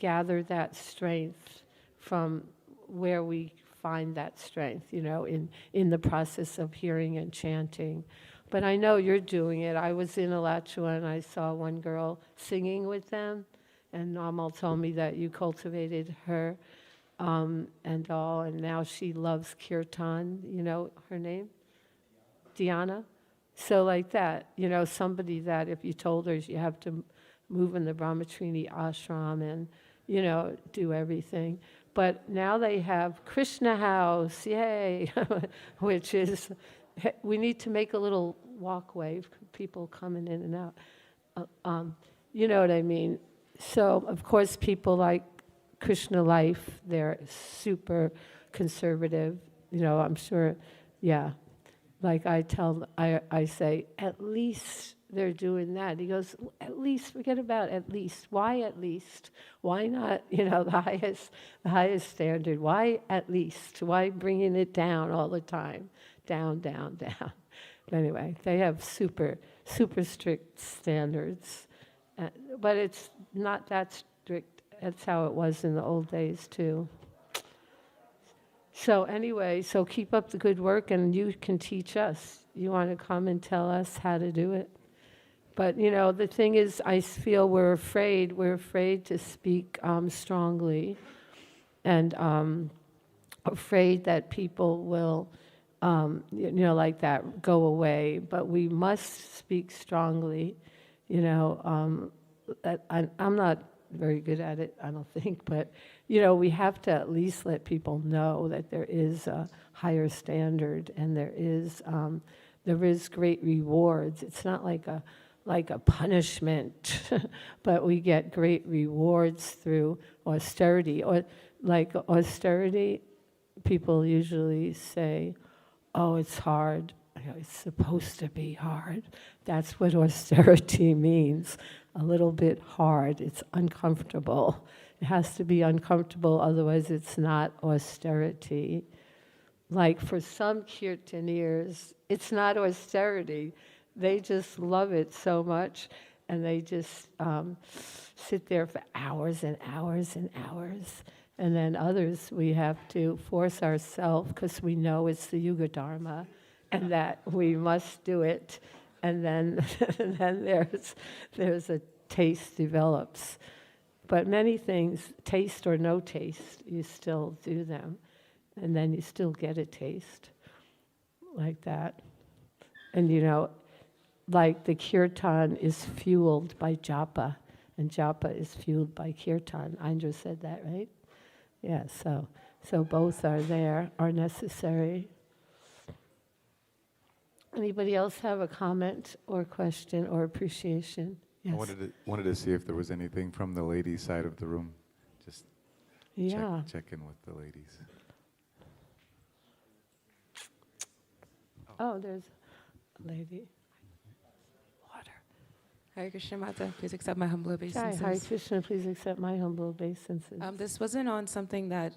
gather that strength from where we find that strength, you know, in the process of hearing and chanting. But I know you're doing it. I was in Alachua and I saw one girl singing with them, and Namal told me that you cultivated her and all, and now she loves kirtan, you know her name? Diana? So like that, you know, somebody that if you told her you have to move in the Brahmatrini ashram and, you know, do everything. But now they have Krishna House, yay, which is, we need to make a little walkway for people coming in and out. You know what I mean? So, of course, people like Krishna Life, they're super conservative. You know, I'm sure, yeah. Like I say, at least they're doing that. He goes, at least, forget about at least. Why at least? Why not, you know, the highest standard? Why at least? Why bringing it down all the time? Down, down, down. But anyway, they have super strict standards. But it's not that strict. That's how it was in the old days, too. So anyway, so keep up the good work, and you can teach us. You want to come and tell us how to do it? But, you know, the thing is, I feel we're afraid to speak strongly, and afraid that people will, you know, like that, go away. But we must speak strongly, you know. I'm not very good at it, I don't think, but, you know, we have to at least let people know that there is a higher standard, and there is great rewards. It's not like a punishment, but we get great rewards through austerity. Or like austerity, people usually say, oh, it's hard. It's supposed to be hard. That's what austerity means. A little bit hard. It's uncomfortable. It has to be uncomfortable, otherwise it's not austerity. Like for some kirtaneers, it's not austerity. They just love it so much, and they just sit there for hours and hours and hours. And then others, we have to force ourselves, because we know it's the Yuga Dharma, and that we must do it. And then, and then there's a taste develops. But many things, taste or no taste, you still do them. And then you still get a taste like that. And you know, like the kirtan is fueled by japa, and japa is fueled by kirtan. Indra said that, right? Yeah, so both are there, are necessary. Anybody else have a comment or question or appreciation? I Yes. wanted to see if there was anything from the ladies' side of the room. Just Yeah. check in with the ladies. Oh, there's a lady. Water. Hare Krishna Mata, please accept my humble Jai, obeisances. Hare Krishna, please accept my humble obeisances. This wasn't on something that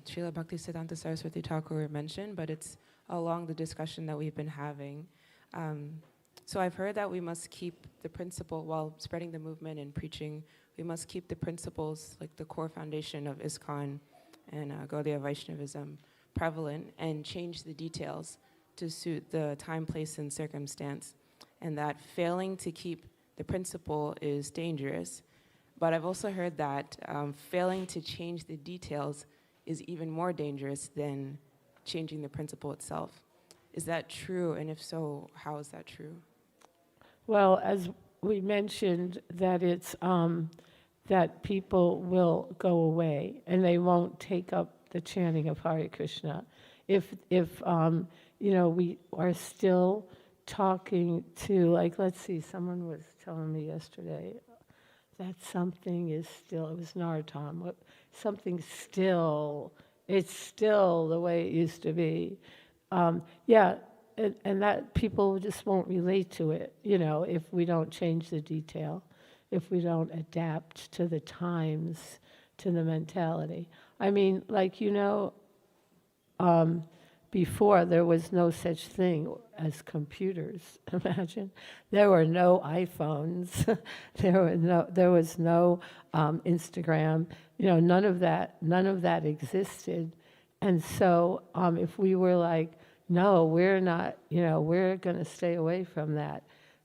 Srila Bhakti Siddhanta Saraswati Thakur mentioned, but it's along the discussion that we've been having. So I've heard that we must keep the principle, while spreading the movement and preaching, we must keep the principles, like the core foundation of ISKCON and Gaudiya Vaishnavism, prevalent and change the details to suit the time, place, and circumstance. And that failing to keep the principle is dangerous. But I've also heard that failing to change the details is even more dangerous than changing the principle itself. Is that true? And if so, how is that true? Well, as we mentioned, that it's that people will go away and they won't take up the chanting of Hare Krishna. If we are still talking to, like, let's see, someone was telling me yesterday that something is still, it was Narottam, something still, it's still the way it used to be. And that people just won't relate to it, if we don't change the detail, if we don't adapt to the times, to the mentality. I mean, like, before there was no such thing as computers. Imagine, there were no iPhones, there was no Instagram. None of that existed. And so, if we were like, no, we're not, we're going to stay away from that.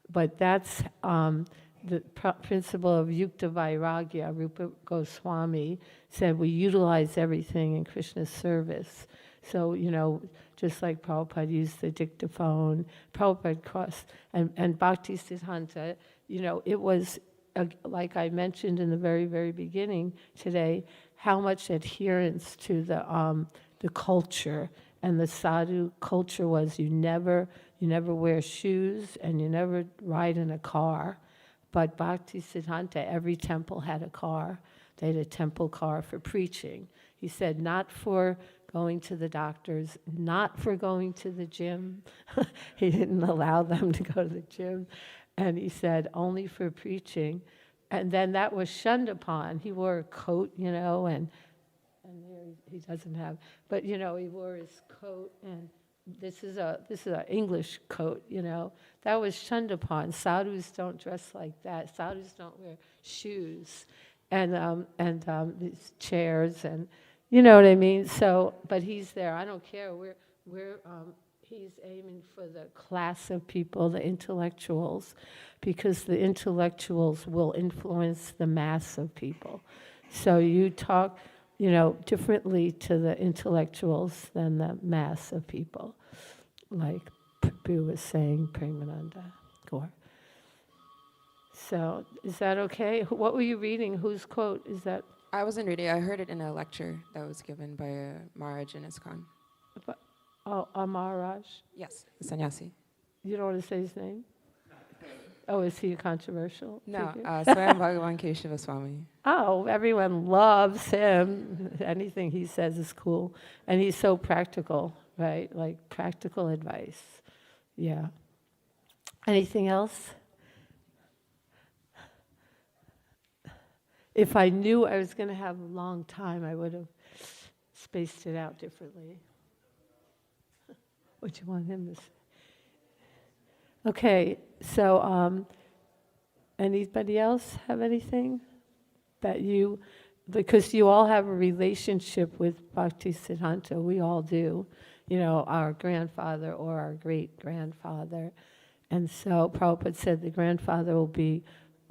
But that's the principle of yukta vairagya. Rupa Goswami said we utilize everything in Krishna's service. So, just like Prabhupada used the dictaphone, Prabhupada crossed, and Bhakti Siddhanta, it was, like I mentioned in the very, very beginning today, how much adherence to the culture. And the sadhu culture was you never wear shoes and you never ride in a car. But Bhakti Siddhanta, every temple had a car. They had a temple car for preaching. He said, not for going to the doctors, not for going to the gym. He didn't allow them to go to the gym. And he said, only for preaching. And then that was shunned upon. He wore a coat, and there he doesn't have, but he wore his coat, and this is an English coat, that was shunned upon. Sadhus don't dress like that. Sadhus don't wear shoes, and these chairs, and you know what I mean. So, but he's there. I don't care. He's aiming for the class of people, the intellectuals, because the intellectuals will influence the mass of people. So you talk, differently to the intellectuals than the mass of people, like Prabhu was saying, Premananda Gaur. So, is that okay? What were you reading? Whose quote is that? I wasn't reading. I heard it in a lecture that was given by Maharaj in ISKCON. Oh, Maharaj? Yes, the sannyasi. You don't want to say his name? Oh, is he a controversial No, figure? Swayam Bhagavan Keshava Swami. Oh, everyone loves him. Anything he says is cool. And he's so practical, right? Like practical advice. Yeah. Anything else? If I knew I was going to have a long time, I would have spaced it out differently. What you want him to say? Okay, so anybody else have anything that because you all have a relationship with Bhakti Siddhanta, we all do, our grandfather or our great-grandfather. And so Prabhupada said the grandfather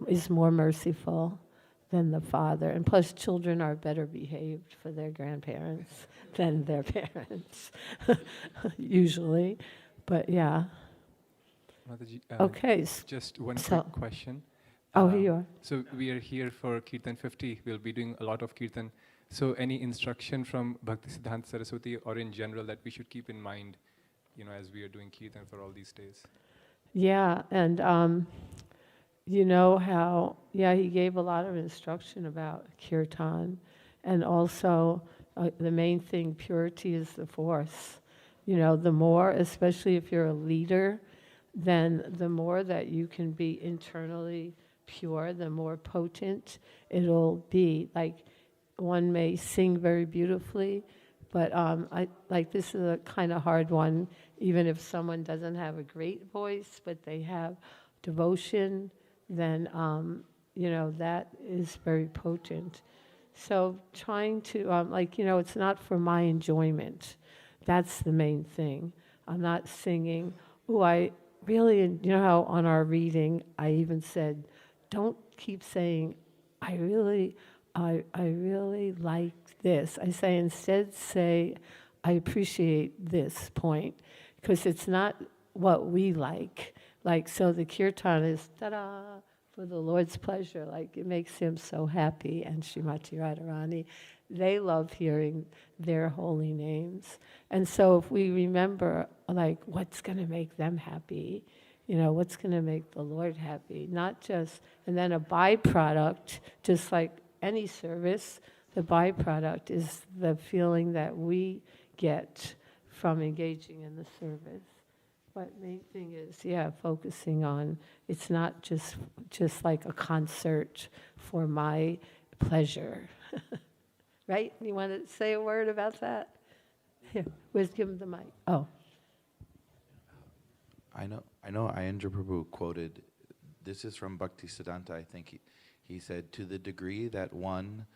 is more merciful than the father. And plus children are better behaved for their grandparents than their parents, usually. But yeah. Mataji, Okay. just one so- quick question. Oh, here you are. So we are here for Kirtan 50. We'll be doing a lot of Kirtan. So any instruction from Bhakti Siddhanta Saraswati or in general that we should keep in mind as we are doing Kirtan for all these days. Yeah, and you know how, he gave a lot of instruction about kirtan, and also the main thing, purity is the force. The more, especially if you're a leader, then the more that you can be internally pure, the more potent it'll be. Like, one may sing very beautifully, but this is a kind of hard one, even if someone doesn't have a great voice, but they have devotion, then, that is very potent. So trying to, it's not for my enjoyment. That's the main thing. I'm not singing, I really, how on our reading, I even said, don't keep saying, I really like this. I say, instead say, I appreciate this point, because it's not what we like. So the kirtan is, ta-da, for the Lord's pleasure. It makes him so happy, and Srimati Radharani, they love hearing their holy names. And so if we remember, what's going to make them happy, what's going to make the Lord happy, not just, and then a byproduct, just like any service, the byproduct is the feeling that we get from engaging in the service. But main thing is, focusing on, it's not just like a concert for my pleasure. Right? You want to say a word about that? Here, give him the mic. Oh. I know Ayendra Prabhu quoted, this is from Bhakti Siddhanta, I think he said, to the degree that one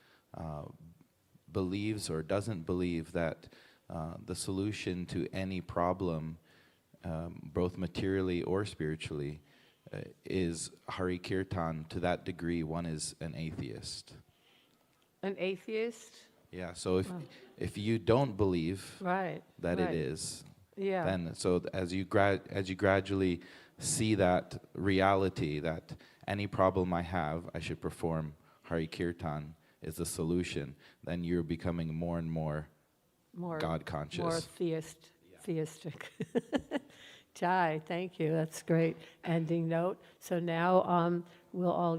believes or doesn't believe that the solution to any problem, both materially or spiritually, is Hari Kirtan, to that degree one is an atheist. An atheist? Yeah, so if you don't believe right, that right. it is, yeah. then so as you gradually see that reality, that any problem I have, I should perform Hari Kirtan is the solution, then you're becoming more and more God conscious. More theistic. Jai, thank you. That's great ending note. So now we'll all